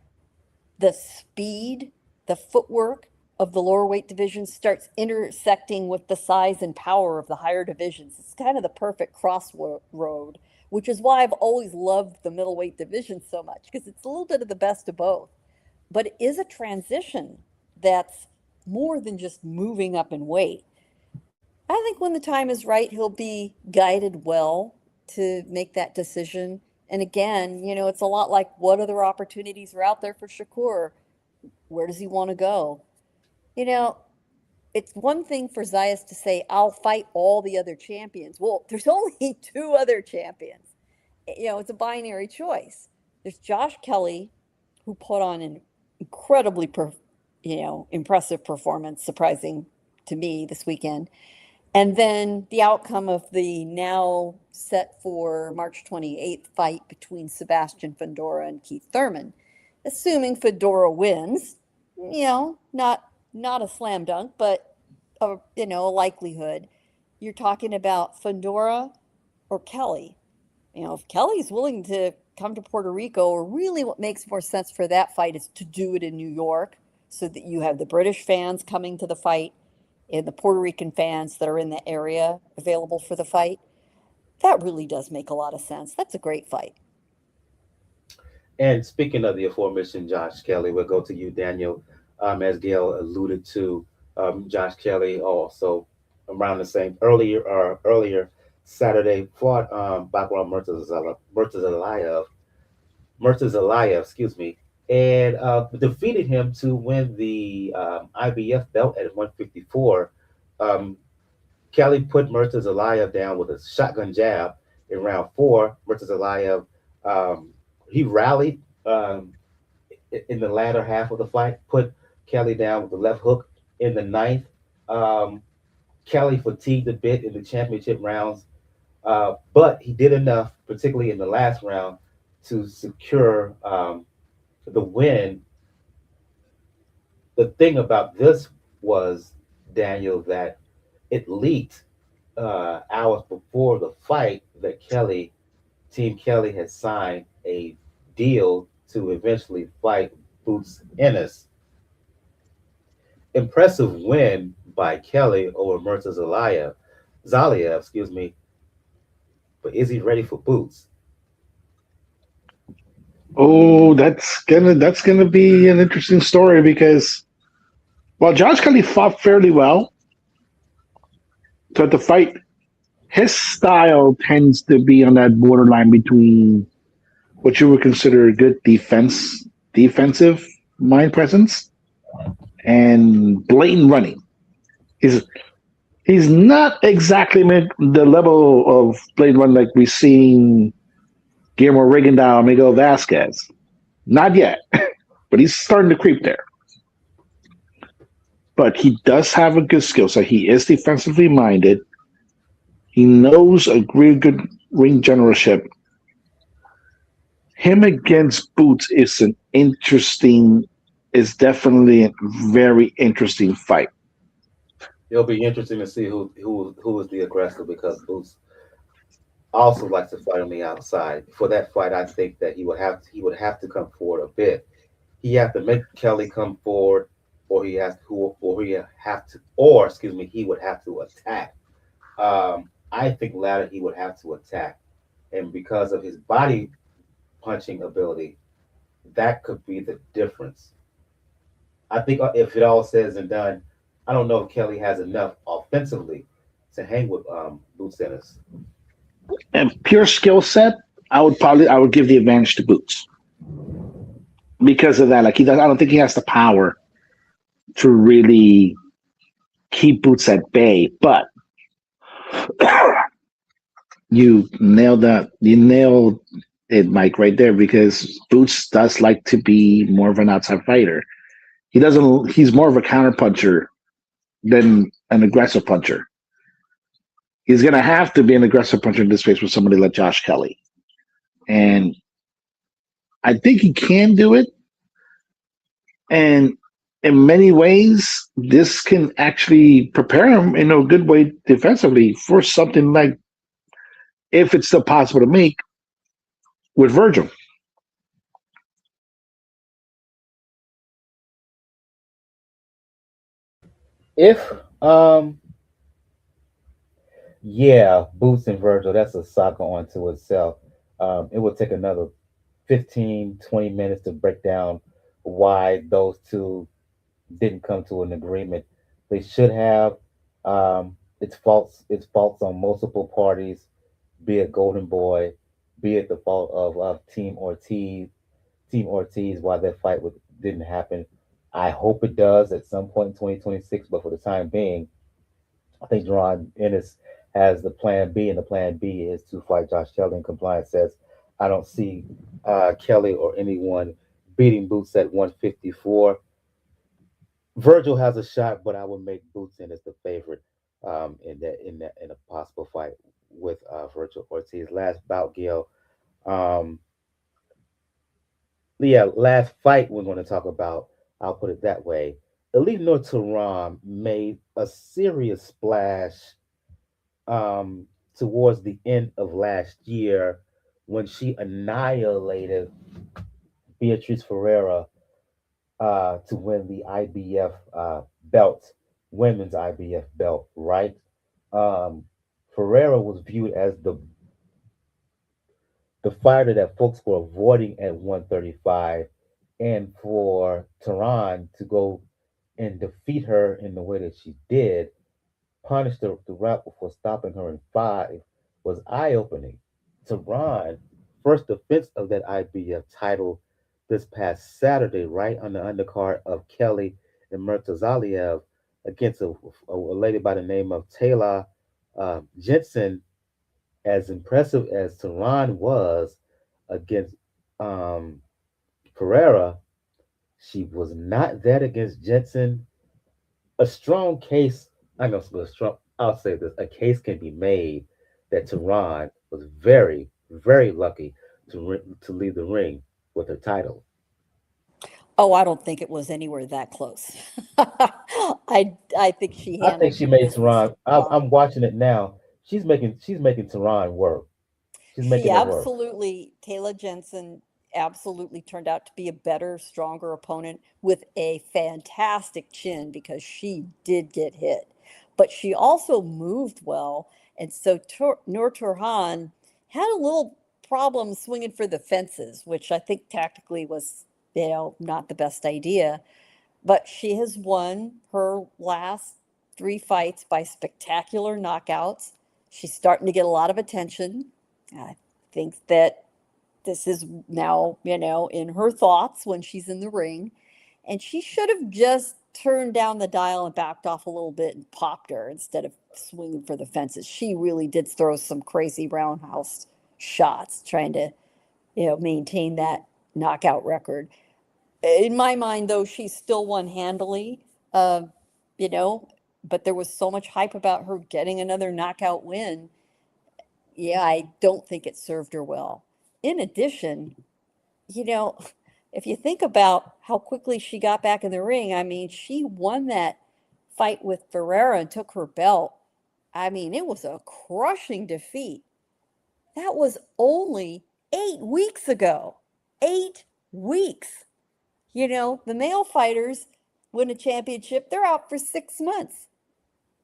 the speed, the footwork of the lower weight division starts intersecting with the size and power of the higher divisions. It's kind of the perfect crossroad, which is why I've always loved the middleweight division so much, because it's a little bit of the best of both. But it is a transition that's more than just moving up in weight. I think when the time is right, he'll be guided well to make that decision. And again, it's a lot like what other opportunities are out there for Shakur. Where does he want to go? It's one thing for Zayas to say, I'll fight all the other champions. Well, there's only two other champions. It's a binary choice. There's Josh Kelly, who put on an incredibly, impressive performance, surprising to me this weekend. And then the outcome of the now set for March 28th fight between Sebastian Fundora and Keith Thurman. Assuming Fundora wins, not a slam dunk, but a likelihood. You're talking about Fundora or Kelly. If Kelly's willing to come to Puerto Rico, or really what makes more sense for that fight is to do it in New York, so that you have the British fans coming to the fight and the Puerto Rican fans that are in the area available for the fight. That really does make a lot of sense. That's a great fight. And speaking of the aforementioned Josh Kelly, we'll go to you, Daniel. As Gail alluded to, Josh Kelly also around the same earlier Saturday fought Bakhram Murtalaziev, excuse me, and defeated him to win the IBF belt at 154. Kelly put Murtalaziev down with a shotgun jab in round 4. Murtalaziev, he rallied in the latter half of the fight, put Kelly down with the left hook in the 9th. Kelly fatigued a bit in the championship rounds, but he did enough, particularly in the last round, to secure the win. The thing about this was, Daniel, that it leaked hours before the fight that Team Kelly had signed a deal to eventually fight Boots Ennis. Impressive win by Kelly over Murtalaziev, excuse me. But is he ready for Boots? Oh, that's gonna be an interesting story, because while Josh Kelly fought fairly well, so at the fight, his style tends to be on that borderline between what you would consider a good defensive mind presence, and blatant running. He's not exactly the level of blatant run like we've seen Guillermo Rigondeaux, Miguel Vasquez. Not yet, but he's starting to creep there. But he does have a good skill set. He is defensively minded. He knows a really good ring generalship. Him against Boots is definitely a very interesting fight. It'll be interesting to see who is the aggressor because Boots also likes to fight on the outside. For that fight, I think that he would have to come forward a bit. He have to make Kelly come forward, he would have to attack. I think latter he would have to attack, and because of his body punching ability, that could be the difference. I think if it all says and done, I don't know if Kelly has enough offensively to hang with Boots Ennis. And pure skill set, I would give the advantage to Boots because of that. Like he does, I don't think he has the power to really keep Boots at bay. But you nailed that. You nailed it, Mike, right there because Boots does like to be more of an outside fighter. He doesn't. He's more of a counter puncher than an aggressive puncher. He's going to have to be an aggressive puncher in this case with somebody like Josh Kelly. And I think he can do it. And in many ways, this can actually prepare him in a good way defensively for something like, if it's still possible to make, with Virgil. If Yeah, Boots and Virgil, that's a saga onto itself. It would take another 15, 20 minutes to break down why those two didn't come to an agreement. They should have. It's faults on multiple parties, be it Golden Boy, be it the fault of Team Ortiz, why that didn't happen. I hope it does at some point in 2026, but for the time being, I think Jerron Ennis has the plan B, and the plan B is to fight Josh Kelly. And compliance says, I don't see Kelly or anyone beating Boots at 154. Virgil has a shot, but I would make Boots in as the favorite in a possible fight with Virgil Ortiz. Last bout, Gil. Um, yeah, last fight we're going to talk about. I'll put it that way. Elif Turham made a serious splash um, towards the end of last year when she annihilated Beatriz Ferreira to win the IBF belt, women's IBF belt, right? Um, Ferreira was viewed as the fighter that folks were avoiding at 135, and for Tehran to go and defeat her in the way that she did, punish the route before stopping her in five, was eye opening. Tehran, first defense of that IBF title this past Saturday, right on the undercard of Kelly and Murtalaziev against a lady by the name of Tayiah Gentzen. As impressive as Tehran was against um, Pereira, she was not that against Gentzen. A strong case, I'm going to say strong, I'll say this, a case can be made that Tehran was very, very lucky to leave the ring with her title. Oh, I don't think it was anywhere that close. I think she I think handled she her made business Tehran. I'm fine. watching it now. She's making Tehran work. She's She making it work. absolutely, Taylor Jensen absolutely turned out to be a better, stronger opponent with a fantastic chin because she did get hit. But she also moved well. And so Nur Turhan had a little problem swinging for the fences, which I think tactically was, not the best idea. But she has won her last three fights by spectacular knockouts. She's starting to get a lot of attention. I think that this is now, in her thoughts when she's in the ring. And she should have just turned down the dial and backed off a little bit and popped her instead of swinging for the fences. She really did throw some crazy roundhouse shots trying to, maintain that knockout record. In my mind, though, she still won handily, you know, but there was so much hype about her getting another knockout win. Yeah, I don't think it served her well. In addition, you know, if you think about how quickly she got back in the ring, I mean, she won that fight with Ferreira and took her belt. I mean, it was a crushing defeat. That was only 8 weeks ago. 8 weeks. You know, the male fighters win a championship, they're out for 6 months.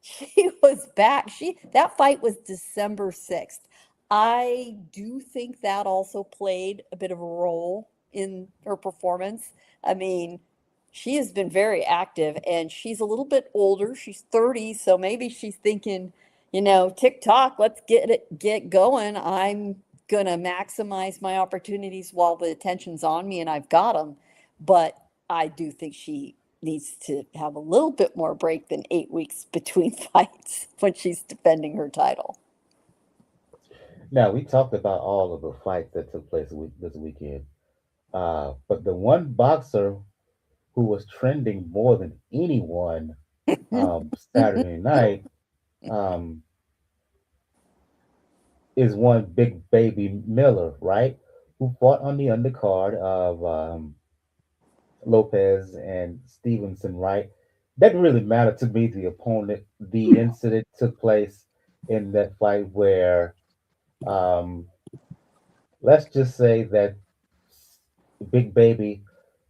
She was back. That fight was December 6th. I do think that also played a bit of a role in her performance. I mean, she has been very active and she's a little bit older. She's 30, so maybe she's thinking, you know, TikTok, let's get going. I'm gonna maximize my opportunities while the attention's on me and I've got them. But I do think she needs to have a little bit more break than 8 weeks between fights when she's defending her title. Now we talked about all of the fights that took place this weekend, but the one boxer who was trending more than anyone Saturday night um, is one Big Baby Miller, right? Who fought on the undercard of Lopez and Stevenson, right? That really mattered to me, the opponent. The incident took place in that fight where, um, let's just say that Big Baby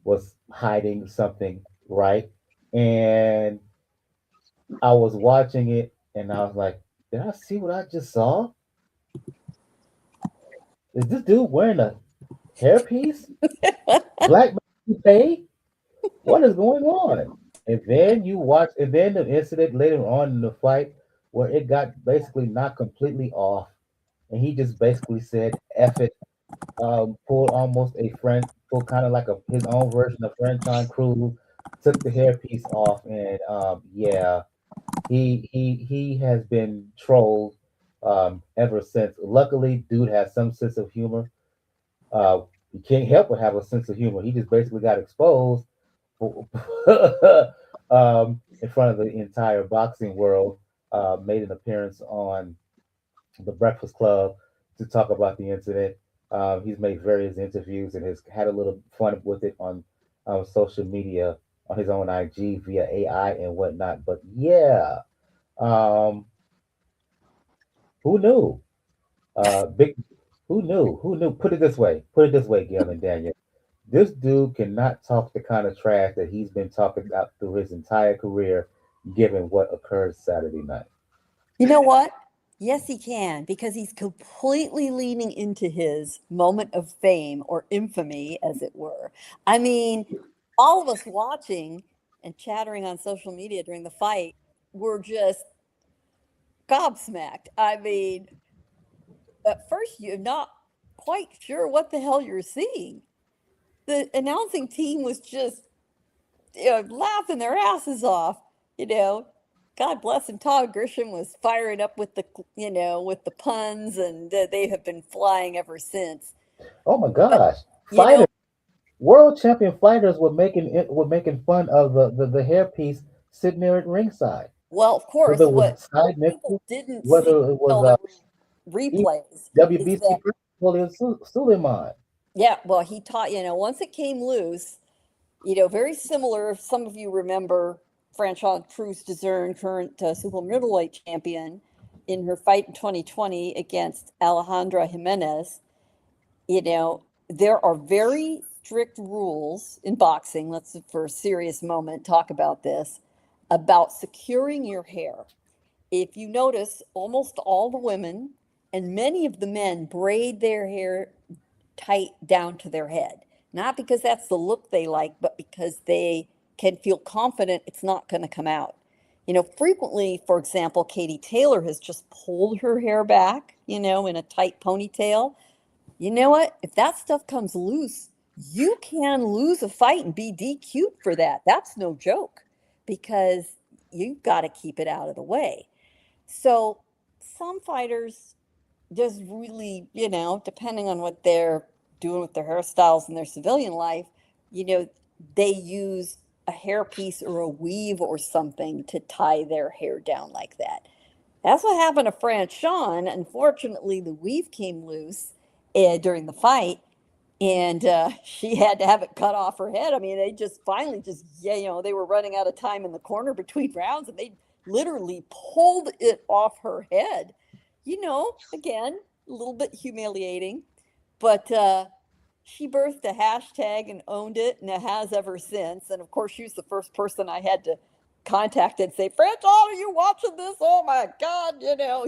was hiding something, right? And I was watching it and I was like, did I see what I just saw? Is this dude wearing a hairpiece? Black man pay? What is going on? And then you watch, and then the incident later on in the fight where it got basically not completely off, and he just basically said, F it, pulled almost a friend, pulled kind of like his own version of Frenchon Crew, took the hairpiece off, and yeah, he has been trolled ever since. Luckily, dude has some sense of humor. You can't help but have a sense of humor. He just basically got exposed in front of the entire boxing world. Made an appearance on the Breakfast Club to talk about the incident. He's made various interviews and has had a little fun with it on social media on his own IG via AI and whatnot. But yeah, um, who knew? Big, who knew? Who knew? Put it this way. Put it this way, Gail and Daniel. This dude cannot talk the kind of trash that he's been talking about through his entire career, given what occurred Saturday night. You know what? Yes, he can, because he's completely leaning into his moment of fame or infamy, as it were. I mean, all of us watching and chattering on social media during the fight were just gobsmacked. I mean, at first you're not quite sure what the hell you're seeing. The announcing team was just, you know, laughing their asses off, you know. God bless him. Todd Grisham was firing up with the, you know, with the puns, and they have been flying ever since. Oh my But gosh, you know, fighters, world champion fighters were making fun of the hairpiece sitting there at ringside. well, of Whether course, it what was Side people Nickel, didn't see whether it was until the replays is WBC that, William Suleiman. yeah, well, he taught, you know, once it came loose, you know, very similar. If some of you remember Franchon Cruz Dezern, current super middleweight champion, in her fight in 2020 against Alejandra Jimenez, you know, there are very strict rules in boxing. Let's, for a serious moment, talk about this, about securing your hair. If you notice, almost all the women and many of the men braid their hair tight down to their head. Not because that's the look they like, but because they can feel confident it's not going to come out. You know, frequently, for example, Katie Taylor has just pulled her hair back, you know, in a tight ponytail. You know what? If that stuff comes loose, you can lose a fight and be DQ'd for that. That's no joke, because you've got to keep it out of the way. So some fighters just really, you know, depending on what they're doing with their hairstyles in their civilian life, they use a hairpiece or a weave or something to tie their hair down like that. That's what happened to Franchon. Unfortunately, the weave came loose during the fight, and she had to have it cut off her head. I mean, they just finally they were running out of time in the corner between rounds, and they literally pulled it off her head. Again, a little bit humiliating, but she birthed a hashtag and owned it, and it has ever since. And of course, she was the first person I had to contact and say, Franchon, are you watching this? Oh my God,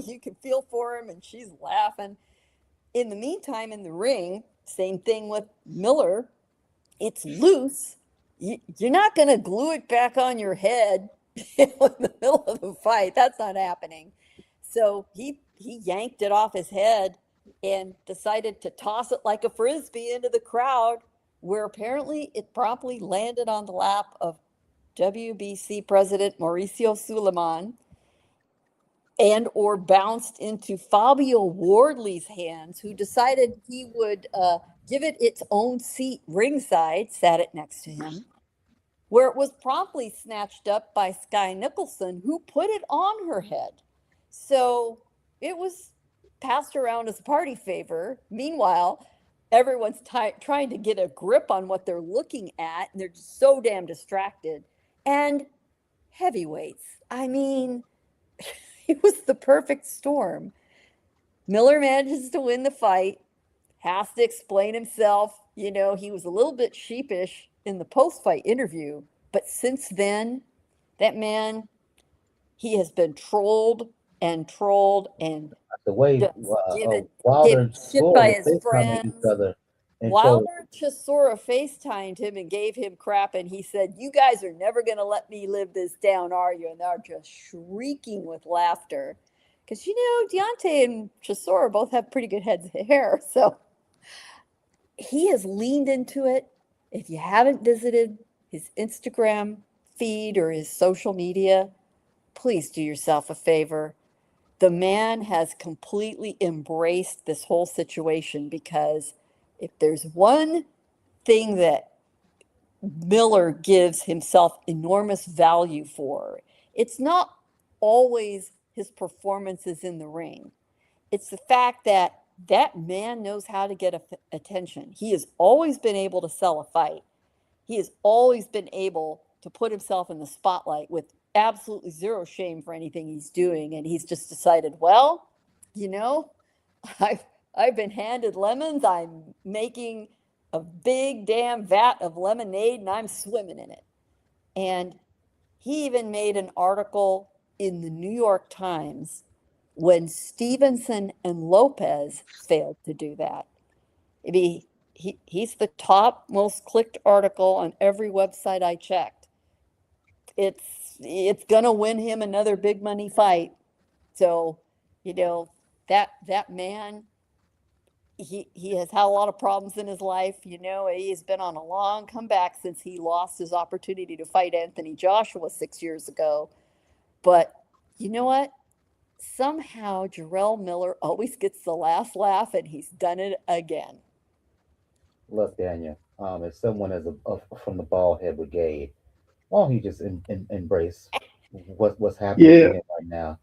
you can feel for him. And she's laughing. In the meantime, in the ring, same thing with Miller. It's loose. You're not going to glue it back on your head in the middle of the fight. That's not happening. So he yanked it off his head and decided to toss it like a frisbee into the crowd, where apparently it promptly landed on the lap of WBC President Mauricio Suleiman and or bounced into Fabio Wardley's hands, who decided he would give it its own seat ringside, sat it next to him, where it was promptly snatched up by Skye Nicholson, who put it on her head. So it was passed around as a party favor. Meanwhile, everyone's trying to get a grip on what they're looking at, and they're just so damn distracted. And heavyweights, I mean, it was the perfect storm. Miller manages to win the fight, has to explain himself. He was a little bit sheepish in the post-fight interview, but since then, that man, he has been trolled and The way given Wilder and shit by his FaceTiming friends. each other. Wilder Chisora FaceTimed him and gave him crap, and he said, "You guys are never going to let me live this down, are you?" And they're just shrieking with laughter. Because, Deontay and Chisora both have pretty good heads of hair. So he has leaned into it. If you haven't visited his Instagram feed or his social media, please do yourself a favor. The man has completely embraced this whole situation, because if there's one thing that Miller gives himself enormous value for, it's not always his performances in the ring. It's the fact that that man knows how to get attention. He has always been able to sell a fight. He has always been able to put himself in the spotlight with absolutely zero shame for anything he's doing. And he's just decided, well, I've been handed lemons. I'm making a big damn vat of lemonade, and I'm swimming in it. And he even made an article in the New York Times when Stevenson and Lopez failed to do that. He's the top most clicked article on every website I checked. It's gonna win him another big money fight. So, that man, he has had a lot of problems in his life. He's been on a long comeback since he lost his opportunity to fight Anthony Joshua 6 years ago. But you know what? Somehow Jarrell Miller always gets the last laugh, and he's done it again. Look, Daniel, as someone from the bald head brigade, why don't you just embrace what's happening to him right now?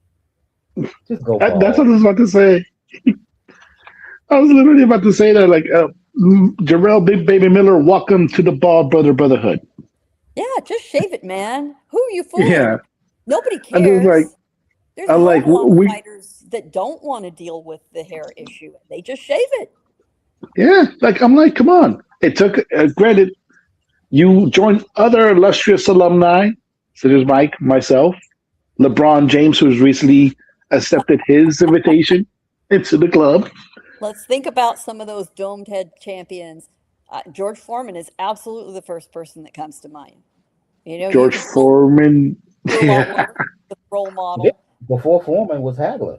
Just go bald. That's what I was about to say. I was literally about to say that, like, Jarrell Big Baby Miller, welcome to the Bald Brotherhood. Yeah, just shave it, man. Who are you fooling? Yeah. Nobody cares. There's a lot of fighters that don't want to deal with the hair issue. They just shave it. Yeah, I'm like, come on. It took, granted, you joined other illustrious alumni, such as Mike, myself, LeBron James, who's recently accepted his invitation into the club. Let's think about some of those domed head champions. George Foreman is absolutely the first person that comes to mind. George Foreman, the role model. Before Foreman was Hagler.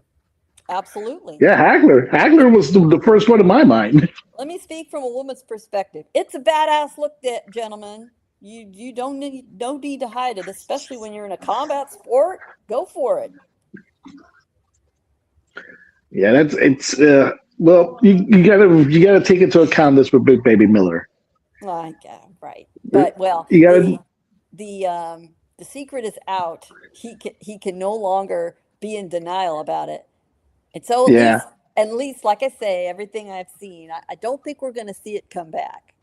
Absolutely. Yeah, Hagler was the first one in my mind. Let me speak from a woman's perspective. It's a badass look, gentlemen. You don't need to hide it, especially when you're in a combat sport. Go for it. Yeah, Well, you gotta take into account this with Big Baby Miller. Yeah, right. But well, You gotta the secret is out. He can no longer be in denial about it. And so yeah. at least, like I say, everything I've seen, I don't think we're going to see it come back.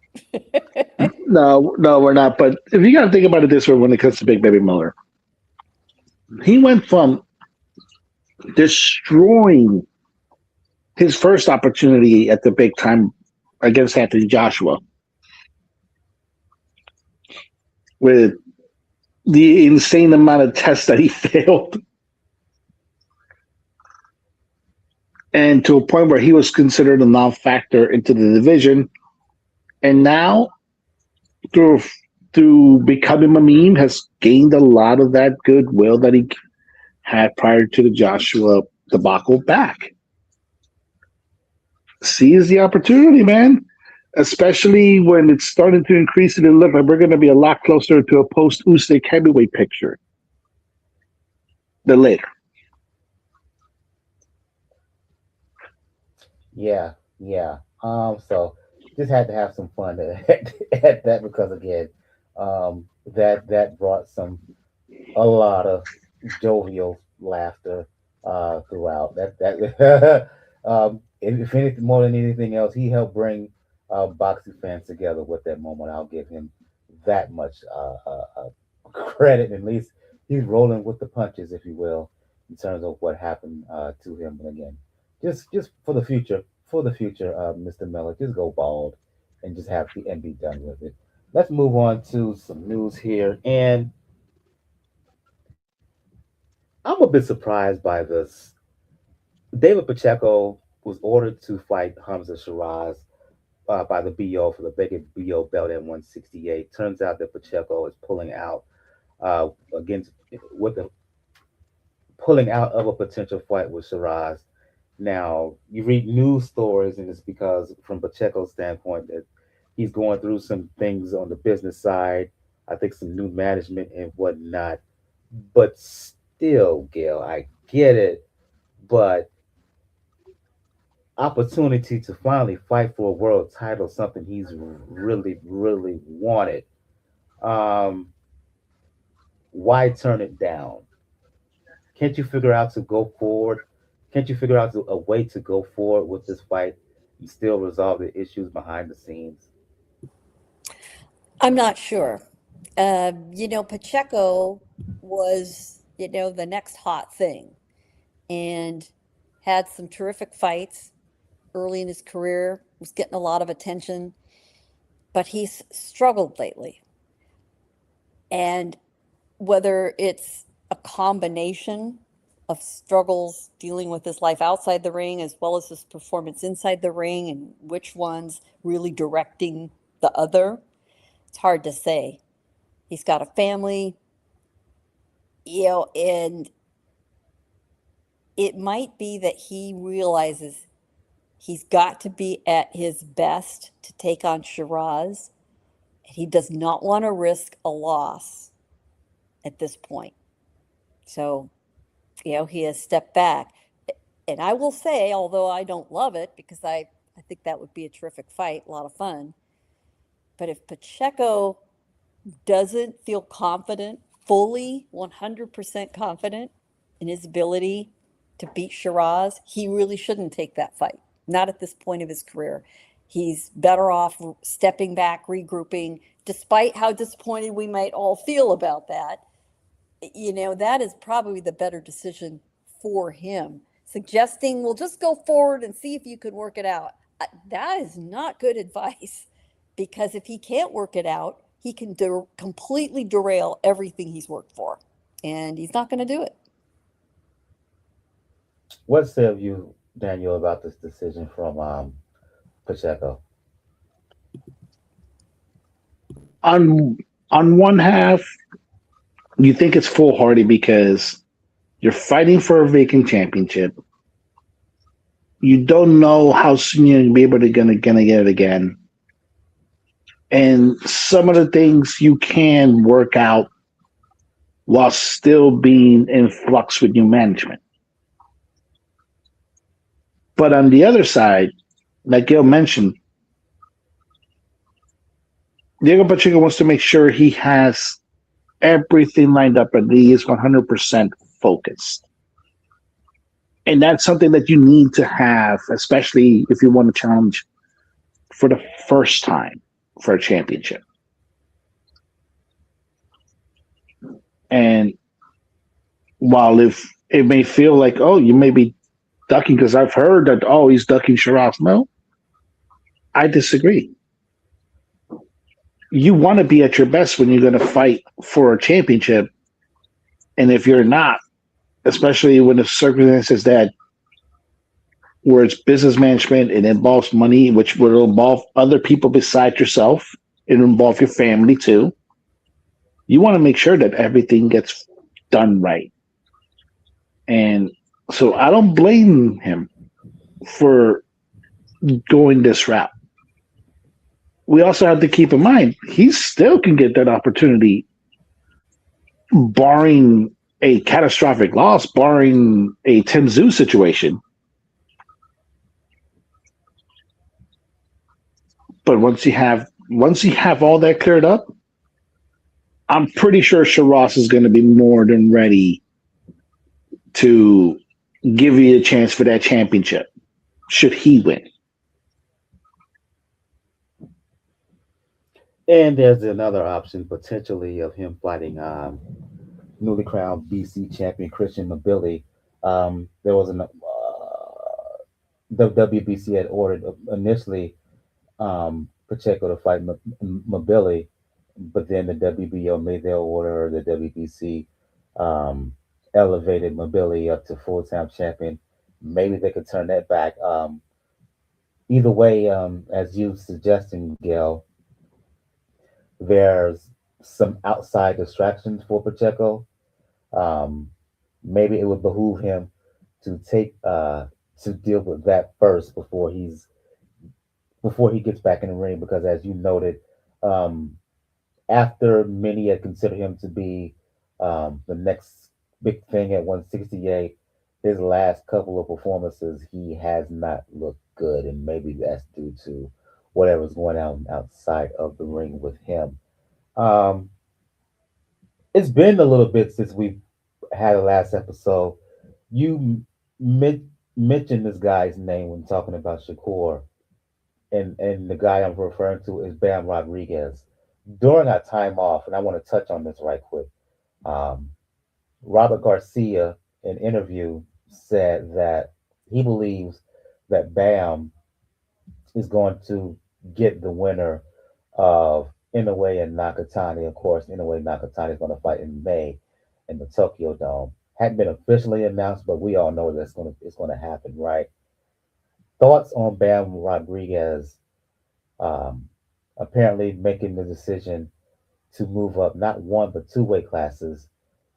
No, we're not. But if you gotta think about it this way, when it comes to Big Baby Miller, he went from destroying his first opportunity at the big time against Anthony Joshua with the insane amount of tests that he failed, and to a point where he was considered a non-factor into the division. And now, through becoming a meme, has gained a lot of that goodwill that he had prior to the Joshua debacle back. Seize the opportunity, man. Especially when it's starting to increase in the lip, and we're going to be a lot closer to a post-Usyk heavyweight picture than later. Yeah, yeah. So just had to have some fun at that because again, that brought a lot of jovial laughter throughout. That if anything more than anything else, he helped bring boxing fans together with that moment. I'll give him that much credit. At least he's rolling with the punches, if you will, in terms of what happened to him. And again, just for the future, Mr. Miller, just go bald and just and be done with it. Let's move on to some news here, and I'm a bit surprised by this. David Pacheco was ordered to fight Hamzah Sheerah by the BO for the vacant BO belt at 168. Turns out that Pacheco is pulling out against with the pulling out of a potential fight with Shiraz. Now, you read news stories, and it's because, from Pacheco's standpoint, that he's going through some things on the business side. I think some new management and whatnot. But still, Gail, I get it. But opportunity to finally fight for a world title, something he's really, really wanted. Um, why turn it down? Can't you figure out to go forward? Can't you figure out a way to go forward with this fight and still resolve the issues behind the scenes? I'm not sure. Pacheco was, the next hot thing and had some terrific fights early in his career, was getting a lot of attention, but he's struggled lately. And whether it's a combination of struggles dealing with his life outside the ring as well as his performance inside the ring and which one's really directing the other, it's hard to say. He's got a family, and it might be that he realizes he's got to be at his best to take on Shiraz, and he does not want to risk a loss at this point. So, he has stepped back. And I will say, although I don't love it, because I think that would be a terrific fight, a lot of fun. But if Pacheco doesn't feel confident, fully 100% confident in his ability to beat Shiraz, he really shouldn't take that fight. Not at this point of his career. He's better off stepping back, regrouping, despite how disappointed we might all feel about that. That is probably the better decision for him. Suggesting, well, just go forward and see if you can work it out. That is not good advice, because if he can't work it out, he can completely derail everything he's worked for, and he's not going to do it. What say of you, Daniel, about this decision from Pacheco? On one half, you think it's foolhardy because you're fighting for a vacant championship. You don't know how soon you're gonna be able to gonna get it again. And some of the things you can work out while still being in flux with new management. But on the other side, like Gail mentioned, Diego Pacheco wants to make sure he has everything lined up and he is 100% focused. And that's something that you need to have, especially if you want to challenge for the first time for a championship. And while if it may feel like, oh, you may be ducking because I've heard that, oh, he's ducking Shiraz. No, I disagree. You want to be at your best when you're going to fight for a championship. And if you're not, especially when the circumstances that where it's business management, it involves money, which will involve other people besides yourself. It will involve your family too. You want to make sure that everything gets done right. And so I don't blame him for going this route. We also have to keep in mind he still can get that opportunity, barring a catastrophic loss, barring a Tim Zoo situation. But once you have all that cleared up, I'm pretty sure Shiraz is going to be more than ready to give you a chance for that championship, should he win. And there's another option potentially of him fighting newly crowned BC champion Christian Mabili. There was the WBC had ordered initially Pacheco to fight Mabili, but then the WBO made their order. The WBC elevated Mabili up to full-time champion. Maybe they could turn that back. Either way, as you suggesting, Gail, there's some outside distractions for Pacheco. Um, Maybe it would behoove him to to deal with that first before he gets back in the ring, because as you noted, um, after many had considered him to be the next big thing at 168, his last couple of performances he has not looked good, and maybe that's due to whatever's going on outside of the ring with him. Um, it's been a little bit since we had a last episode. You mentioned this guy's name when talking about Shakur, and the guy I'm referring to is Bam Rodriguez. During our time off, and I want to touch on this right quick. Um, Robert Garcia, in an interview, said that he believes that Bam is going to get the winner of Inoue and Nakatani. Of course, Inoue and Nakatani is going to fight in May in the Tokyo Dome. Hadn't been officially announced, but we all know that's it's going to happen, right? Thoughts on Bam Rodriguez um, apparently making the decision to move up not one but two weight classes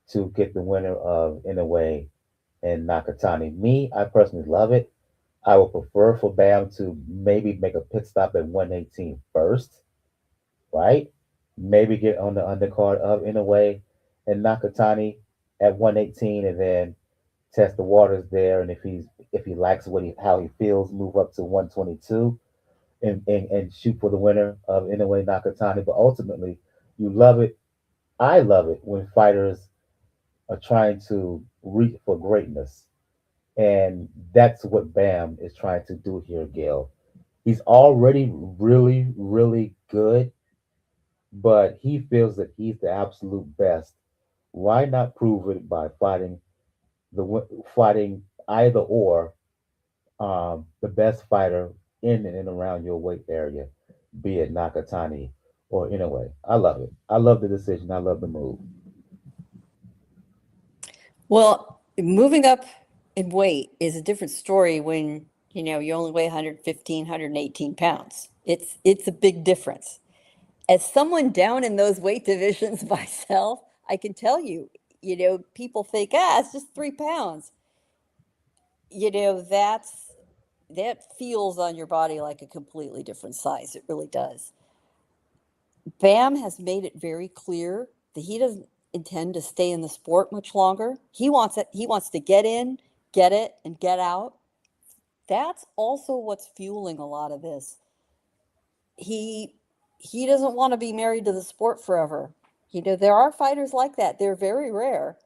to get the winner of Inoue and Nakatani. Me, I personally love it. I would prefer for Bam to maybe make a pit stop at 118 first, right? Maybe get on the undercard of Inoue and Nakatani at 118, and then test the waters there. And if he likes how he feels, move up to 122 and shoot for the winner of Inoue Nakatani. But ultimately, you love it. I love it when fighters are trying to reach for greatness. And that's what Bam is trying to do here, Gail. He's already really, really good, but he feels that he's the absolute best. Why not prove it by fighting either or the best fighter in and around your weight area, be it Nakatani or Inoue? I love it. I love the decision. I love the move. Well, moving up in weight is a different story when, you only weigh 115, 118 pounds. It's a big difference. As someone down in those weight divisions myself, I can tell you, people think, it's just 3 pounds. That feels on your body like a completely different size. It really does. Bam has made it very clear that he doesn't intend to stay in the sport much longer. He wants it. He wants to get in, get it, and get out. that's also what's fueling a lot of this. He he doesn't want to be married to the sport forever. There are fighters like that. They're very rare.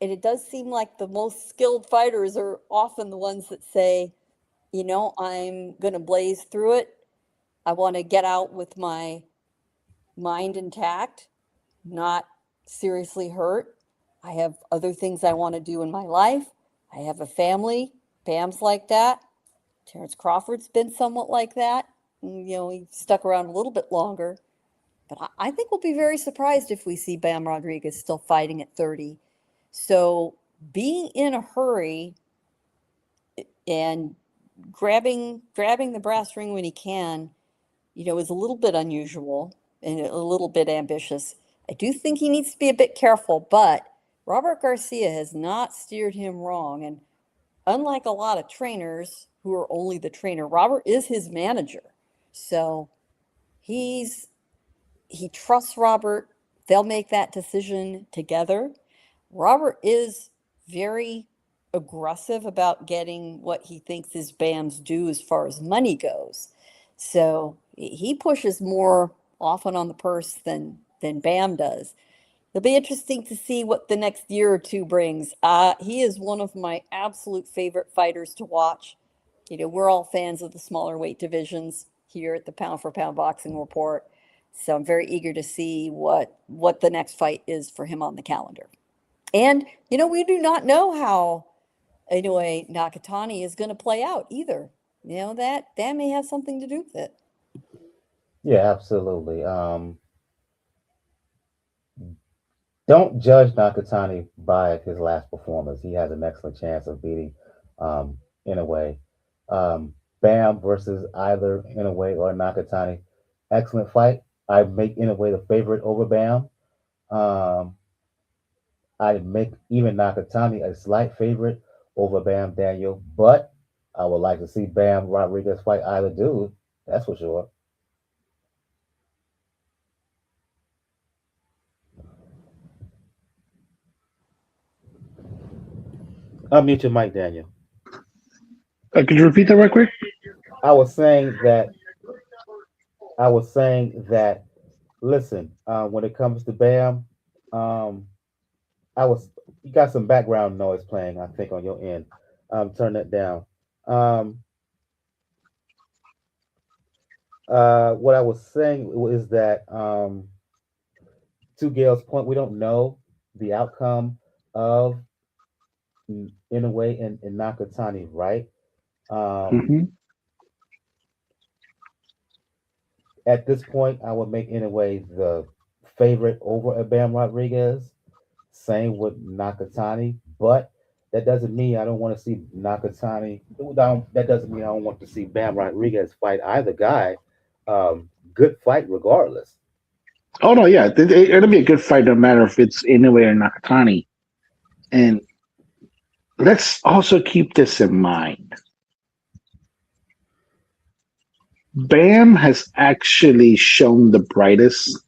And it does seem like the most skilled fighters are often the ones that say, I'm going to blaze through it. I want to get out with my mind intact, not seriously hurt. I have other things I want to do in my life. I have a family. Bam's like that. Terrence Crawford's been somewhat like that. He stuck around a little bit longer. But I think we'll be very surprised if we see Bam Rodriguez still fighting at 30. So being in a hurry and grabbing the brass ring when he can, is a little bit unusual and a little bit ambitious. I do think he needs to be a bit careful, but Robert Garcia has not steered him wrong. And unlike a lot of trainers who are only the trainer, Robert is his manager. So he trusts Robert. They'll make that decision together. Robert is very aggressive about getting what he thinks is Bam's due as far as money goes. So he pushes more often on the purse than Bam does. It'll be interesting to see what the next year or two brings. He is one of my absolute favorite fighters to watch. We're all fans of the smaller weight divisions here at the Pound for Pound Boxing Report. So I'm very eager to see what the next fight is for him on the calendar. And, we do not know how Inoue Nakatani is going to play out either. That may have something to do with it. Yeah, absolutely. Don't judge Nakatani by his last performance. He has an excellent chance of beating Inoue. Bam versus either Inoue or Nakatani. Excellent fight. I make Inoue the favorite over Bam. Um, I'd make even Nakatani a slight favorite over Bam Daniel, but I would like to see Bam Rodriguez fight either dude. That's for sure. Unmute your mic, Daniel. Could you repeat that right quick? I was saying that. I was saying that. Listen, when it comes to Bam, um, I was. You got some background noise playing. I think on your end. Turn that down. Um, what I was saying is that to Gail's point, we don't know the outcome of Inoue and Nakatani, right? Um, Mm-hmm. at this point, I would make Inoue the favorite over a Bam Rodriguez. Same with Nakatani, but that doesn't mean I don't want to see Nakatani. That doesn't mean I don't want to see Bam Rodriguez fight either guy. Good fight regardless. Oh no, yeah, it'll be a good fight, no matter if it's Inoue or Nakatani. And let's also keep this in mind. Bam has actually shown the brightest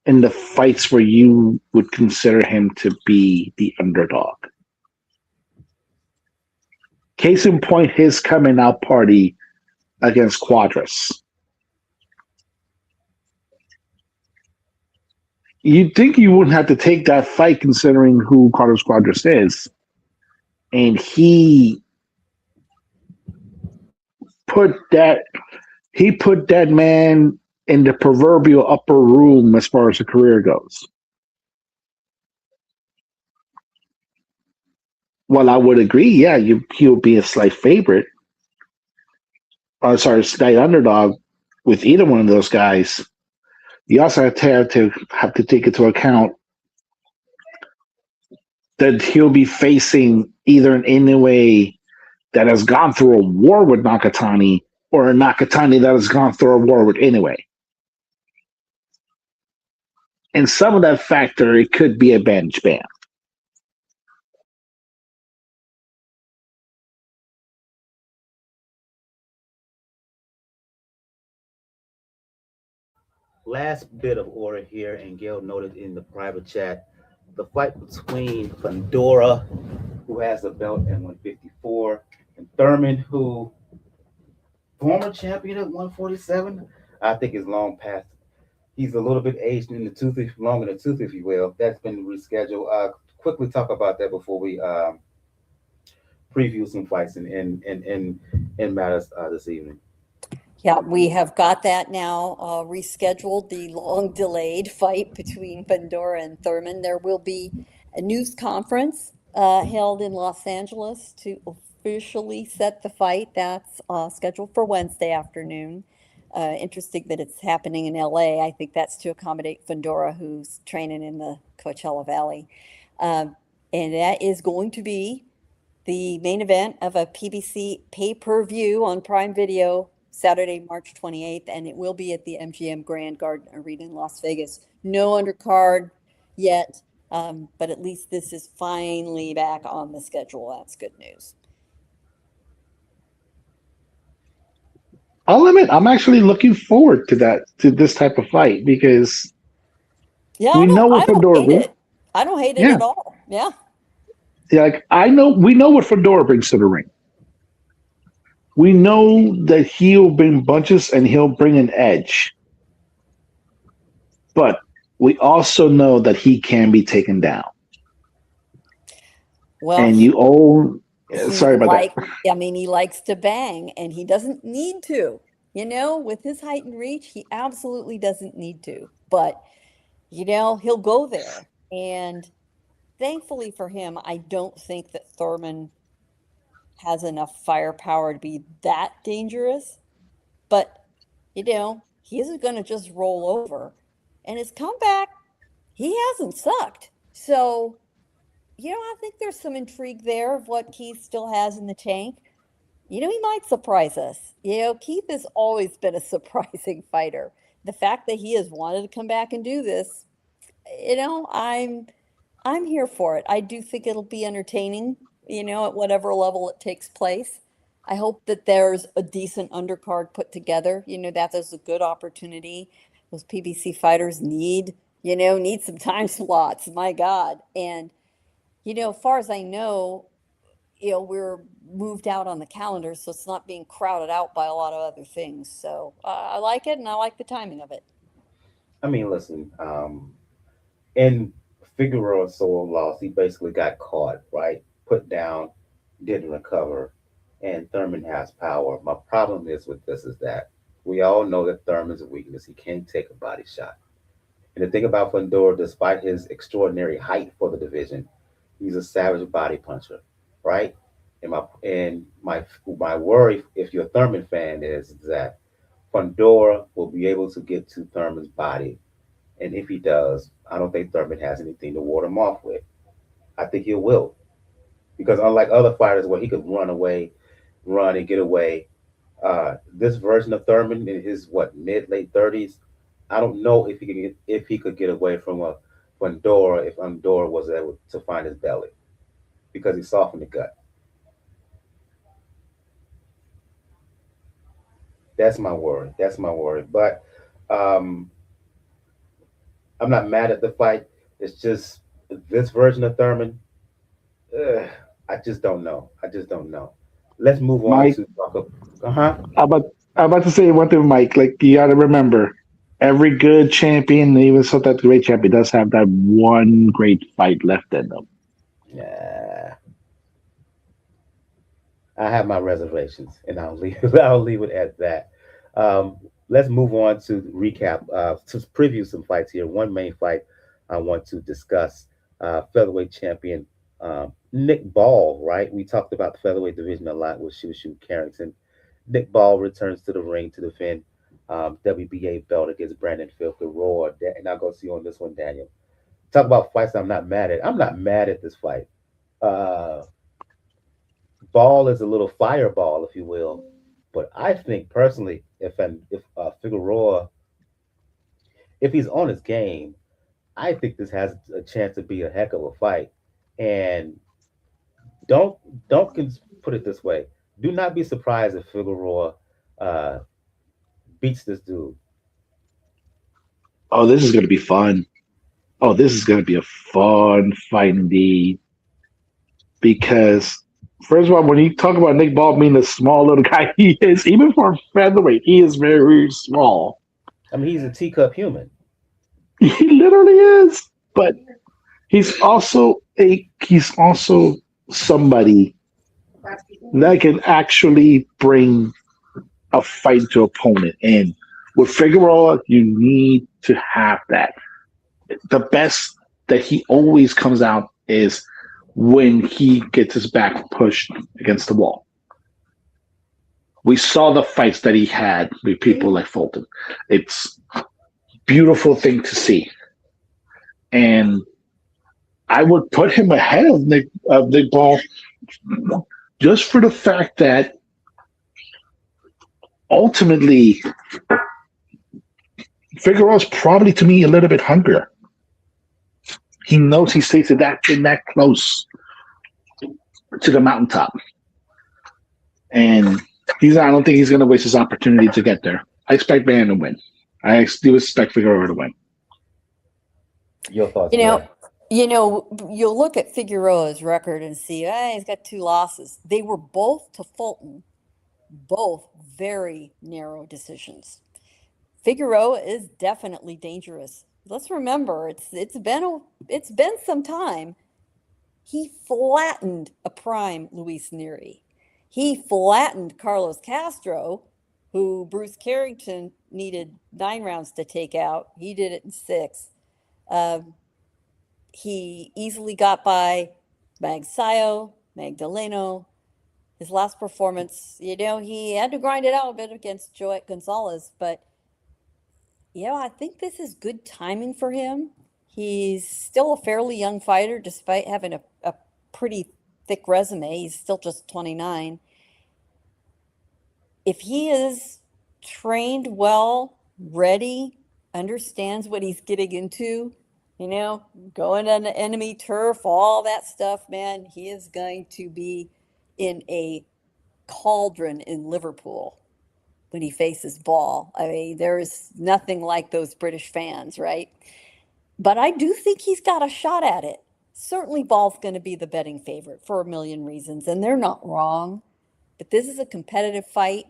in the fights where you would consider him to be the underdog. Case in point, his coming out party against Quadras. You'd think you wouldn't have to take that fight considering who Carlos Quadras is. And put that he put that man in the proverbial upper room as far as the career goes. Well, I would agree, yeah, he would be a slight favorite. Or sorry, slight underdog with either one of those guys. You also have to take into account that he'll be facing either an Inoue that has gone through a war with Nakatani or a Nakatani that has gone through a war with Inoue. And some of that factor, it could be a bench ban. Last bit of order here, and Gail noted in the private chat the fight between Pandora, who has the belt at 154, and Thurman, who former champion at 147, I think is long past. He's a little bit aged in the tooth, long in the tooth, if you will. That's been rescheduled. Quickly talk about that before we preview some fights in matters this evening. Yeah, we have got that now rescheduled, the long delayed fight between Bandura and Thurman. There will be a news conference held in Los Angeles to officially set the fight. That's scheduled for Wednesday afternoon. Interesting that it's happening in LA. I think that's to accommodate Fundora, who's training in the Coachella Valley. And that is going to be the main event of a PBC pay-per-view on Prime Video Saturday, March 28th, and it will be at the MGM Grand Garden Arena in Las Vegas. No undercard yet, but at least this is finally back on the schedule. That's good news. I'll admit, I'm actually looking forward to this type of fight because Yeah, we know I what don't hate Fedora. it. I don't hate it Yeah, at all. Yeah. yeah, like we know what Fedora brings to the ring. We know that he'll bring bunches and he'll bring an edge, but we also know that he can be taken down. Well, And you own. he Sorry about that. he likes to bang and he doesn't need to. With his height and reach, he absolutely doesn't need to. But, he'll go there. And thankfully for him, I don't think that Thurman has enough firepower to be that dangerous. But, he isn't going to just roll over. And his comeback, he hasn't sucked. So, I think there's some intrigue there of what Keith still has in the tank. He might surprise us. Keith has always been a surprising fighter. The fact that he has wanted to come back and do this, I'm here for it. I do think it'll be entertaining, at whatever level it takes place. I hope that there's a decent undercard put together. That is a good opportunity. Those PBC fighters need some time slots. My God. And, as far as I know, we're moved out on the calendar, so it's not being crowded out by a lot of other things. So I like it, and I like the timing of it. I mean, listen, in Figueroa's solo loss, he basically got caught, right? Put down, didn't recover, and Thurman has power. My problem is with this is that we all know that Thurman's weakness. He can't take a body shot. And the thing about Fundora, despite his extraordinary height for the division, he's a savage body puncher, right? And my worry, if you're a Thurman fan, is that Fundora will be able to get to Thurman's body, and if he does, I don't think Thurman has anything to ward him off with. I think he will, because unlike other fighters where he could run away, run and get away, this version of Thurman in his mid late 30s, I don't know if he could get away from a Fundora if Fundora was able to find his belly because he's soft in the gut. That's my worry. That's my worry. But um, I'm not mad at the fight. It's just this version of Thurman. Uh, I just don't know. I just don't know. Let's move on Mike, to talk. Uh huh. I'm about to say one thing, Mike. Like you got to remember, every good champion, even so that great champion, does have that one great fight left in them. Yeah, I have my reservations, and I'll leave. I'll leave it at that. Um, let's move on to recap. To preview some fights here. One main fight I want to discuss: featherweight champion Nick Ball. Right, we talked about the featherweight division a lot with Shoot Carrington. Nick Ball returns to the ring to defend WBA belt against Brandon Figueroa. And I'll go see you on this one, Daniel. Talk about fights I'm not mad at. I'm not mad at this fight. Uh, Ball is a little fireball, if you will. But I think personally, if Figueroa, if he's on his game, I think this has a chance to be a heck of a fight. And don't put it this way. Do not be surprised if Figueroa uh, beats this dude. Oh, this is going to be fun. Oh, this is going to be a fun fight indeed. Because First of all, when you talk about Nick Ball being the small little guy he is, even for a featherweight, he is very small. I mean, he's a teacup human. He literally is. But he's also somebody that can actually bring a fight to opponent. And with Figueroa, you need to have that. The best that he always comes out is when he gets his back pushed against the wall. We saw the fights that he had with people like Fulton. It's a beautiful thing to see. And I would put him ahead of Nick Ball just for the fact that ultimately Figueroa's probably to me a little bit hungrier. He knows he stays that close to the mountaintop, and I don't think he's going to waste his opportunity to get there. I expect Van to win. I do expect Figueroa to win. Your thoughts? You'll look at Figueroa's record and see, he's got 2 losses. They were both to Fulton, both very narrow decisions. Figueroa is definitely dangerous. Let's remember, it's been some time. He flattened a prime Luis Nery. He flattened Carlos Castro, who Bruce Carrington needed 9 rounds to take out. He did it in 6. He easily got by Magsayo, Magdaleno. His last performance, he had to grind it out a bit against Joet Gonzalez, but I think this is good timing for him. He's still a fairly young fighter, despite having a pretty thick resume. He's still just 29. If he is trained well, ready, understands what he's getting into, going on the enemy turf, all that stuff, man, he is going to be in a cauldron in Liverpool when he faces Ball. I mean, there's nothing like those British fans, right? But I do think he's got a shot at it. Certainly Ball's going to be the betting favorite for a million reasons, and they're not wrong. But this is a competitive fight.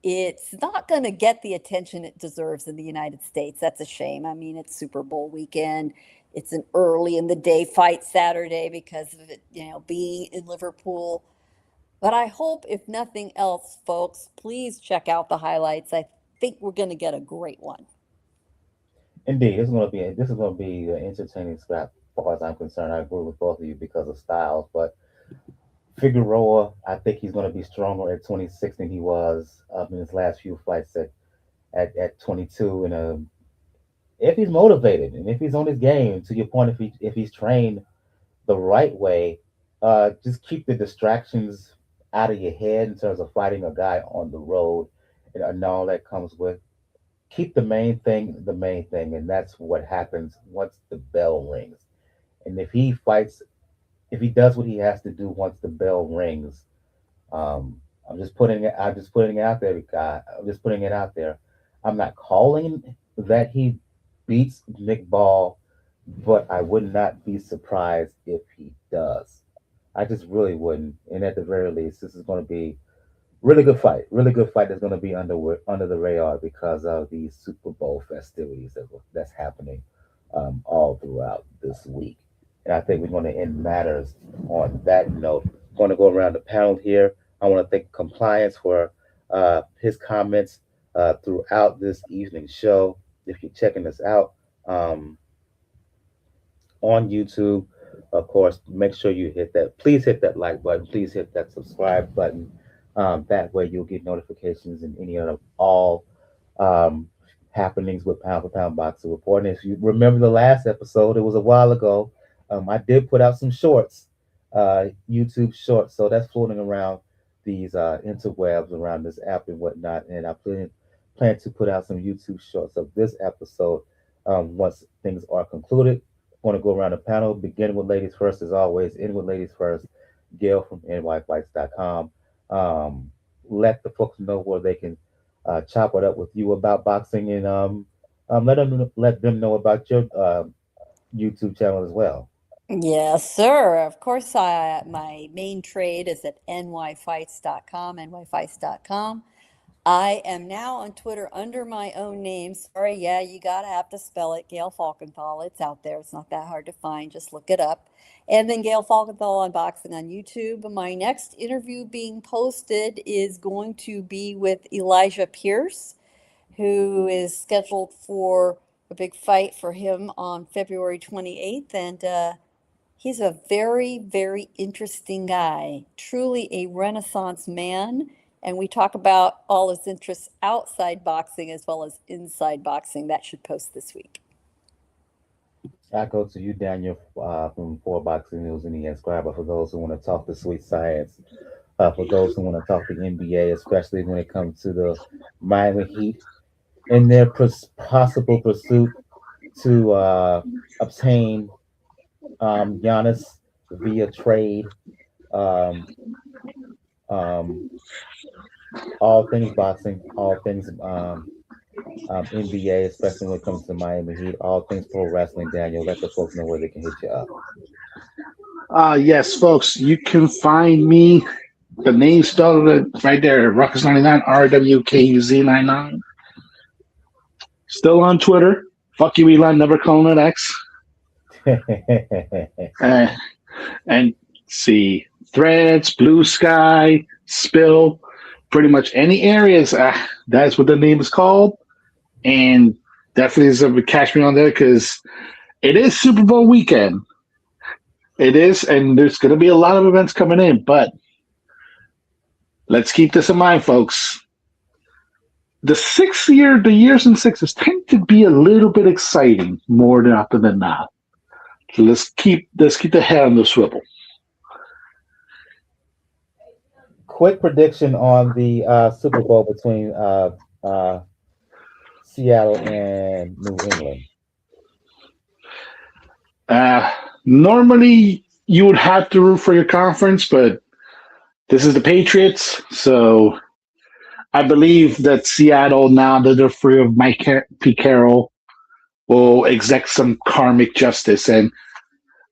It's not going to get the attention it deserves in the United States. That's a shame. I mean, it's Super Bowl weekend. It's an early in the day fight Saturday because of it, being in Liverpool. But I hope, if nothing else, folks, please check out the highlights. I think we're going to get a great one. Indeed, this is going to be an entertaining scrap. As far as I'm concerned, I agree with both of you because of styles. But Figueroa, I think he's going to be stronger at 26 than he was in his last few fights at 22. And if he's motivated and if he's on his game, to your point, if he's trained the right way, just keep the distractions out of your head in terms of fighting a guy on the road and all that comes with. Keep the main thing, and that's what happens once the bell rings. And if he does what he has to do once the bell rings, I'm just putting it out there, guy. I'm just putting it out there. I'm not calling that he beats Nick Ball, but I would not be surprised if he does. I just really wouldn't. And at the very least, this is going to be really good fight. Really good fight that's going to be under the radar because of the Super Bowl festivities that's happening all throughout this week. And I think we're going to end matters on that note. I'm going to go around the panel here. I want to thank Compliance for his comments throughout this evening's show. If you're checking us out on YouTube, of course, make sure you hit that. Please hit that like button. Please hit that subscribe button. That way you'll get notifications in any of all happenings with Pound for Pound Boxing Report. And if you remember the last episode, it was a while ago. I did put out some shorts, YouTube shorts. So that's floating around these interwebs around this app and whatnot. And I plan to put out some YouTube shorts of this episode once things are concluded. I want to go around the panel, beginning with ladies first, as always, end with ladies first. Gail from nyfights.com. Let the folks know where they can chop it up with you about boxing, and let them know about your YouTube channel as well. Yes, sir. Of course, my main trade is at nyfights.com, nyfights.com. I am now on Twitter under my own name. Sorry, yeah, you gotta have to spell it, Gail Falkenthal. It's out there. It's not that hard to find. Just look it up. And then Gail Falkenthal Unboxing on YouTube. My next interview being posted is going to be with Elijah Pierce, who is scheduled for a big fight for him on February 28th. And he's a very, very interesting guy, truly a Renaissance man. And we talk about all his interests outside boxing as well as inside boxing. That should post this week. I go to you, Daniel, from Four Boxing News and the Scriber. For those who want to talk the sweet science, for those who want to talk the NBA, especially when it comes to the Miami Heat and their possible pursuit to obtain Giannis via trade. Um, um, all things boxing, all things NBA, especially when it comes to Miami Heat, all things pro wrestling. Daniel, let the folks know where they can hit you up. Yes, folks, you can find me. The name spelled right there, Ruckus99, RWKUZ99. Still on Twitter. Fuck you, Elon. Never calling it X. Uh, and see, Threads, Blue Sky, Spill, pretty much any areas. That's what the name is called. And definitely is catch me on there because it is Super Bowl weekend. It is, and there's going to be a lot of events coming in, but let's keep this in mind, folks. The years and sixes tend to be a little bit exciting more than often than not. So let's keep the head on the swivel. Quick prediction on the Super Bowl between Seattle and New England. Normally, you would have to root for your conference, but this is the Patriots, so I believe that Seattle, now that they're free of Mike P. Carroll, will exact some karmic justice, and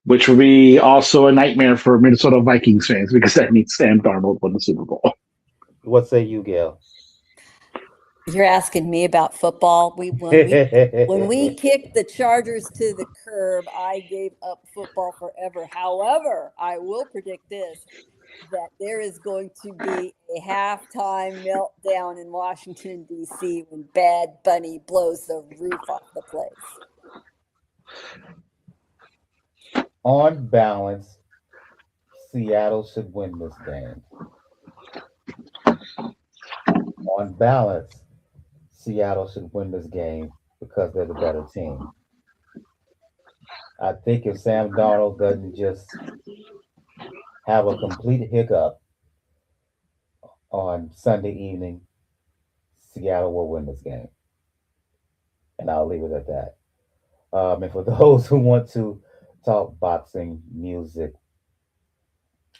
which will be also a nightmare for Minnesota Vikings fans because that means Sam Darnold won the Super Bowl. What say you, Gail? You're asking me about football. When we kicked the Chargers to the curb, I gave up football forever. However, I will predict this, that there is going to be a halftime meltdown in Washington, D.C. when Bad Bunny blows the roof off the place. On balance, Seattle should win this game. On balance, Seattle should win this game because they're the better team. I think if Sam Darnold doesn't just have a complete hiccup on Sunday evening, Seattle will win this game. And I'll leave it at that. And for those who want to talk boxing music,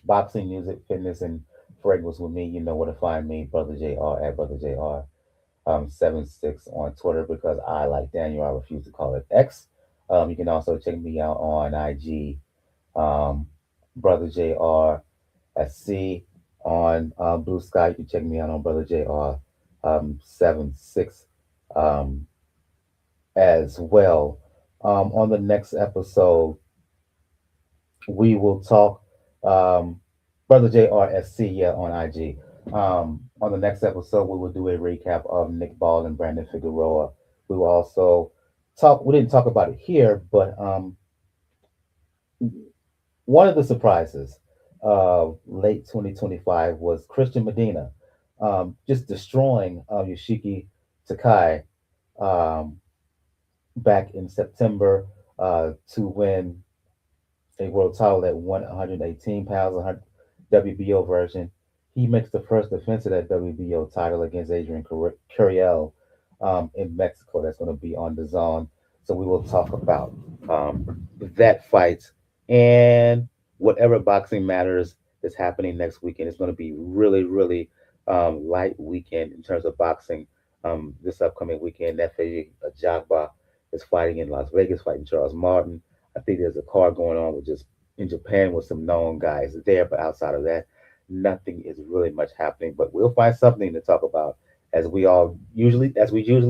fitness, and fragrance with me, you know where to find me, Brother JR at Brother JR 76 on Twitter because I, like Daniel, I refuse to call it X. You can also check me out on IG, Brother JR SC on Blue Sky. You can check me out on Brother JR 76 as well. On the next episode, we will talk Brother JRSC, yeah, on IG. On the next episode, we will do a recap of Nick Ball and Brandon Figueroa. We will also talk. We didn't talk about it here, but one of the surprises of late 2025 was Christian Medina just destroying Yoshiki Takai back in September to win a world title at 118 pounds, 100 WBO version. He makes the first defense of that WBO title against Adrian Curiel in Mexico. That's going to be on the zone. So we will talk about that fight and whatever boxing matters is happening next weekend. It's going to be really, really light weekend in terms of boxing this upcoming weekend. Nefe Ajagba is fighting in Las Vegas, fighting Charles Martin. I think there's a card going on with just in Japan with some known guys there, but outside of that, nothing is really much happening. But we'll find something to talk about as we usually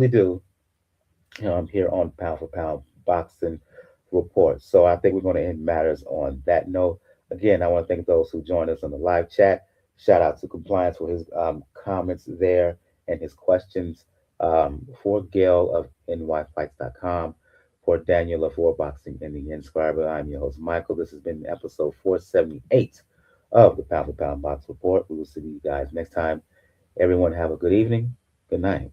do here on Pound for Pound Boxing Report. So I think we're going to end matters on that note. Again, I want to thank those who joined us on the live chat. Shout out to Compliance for his comments there and his questions. For Gail of nyfights.com, for Daniel of War Boxing and the Inscriber, I'm your host, Michael. This has been episode 478 of the Pound for Pound Box Report. We will see you guys next time. Everyone have a good evening. Good night.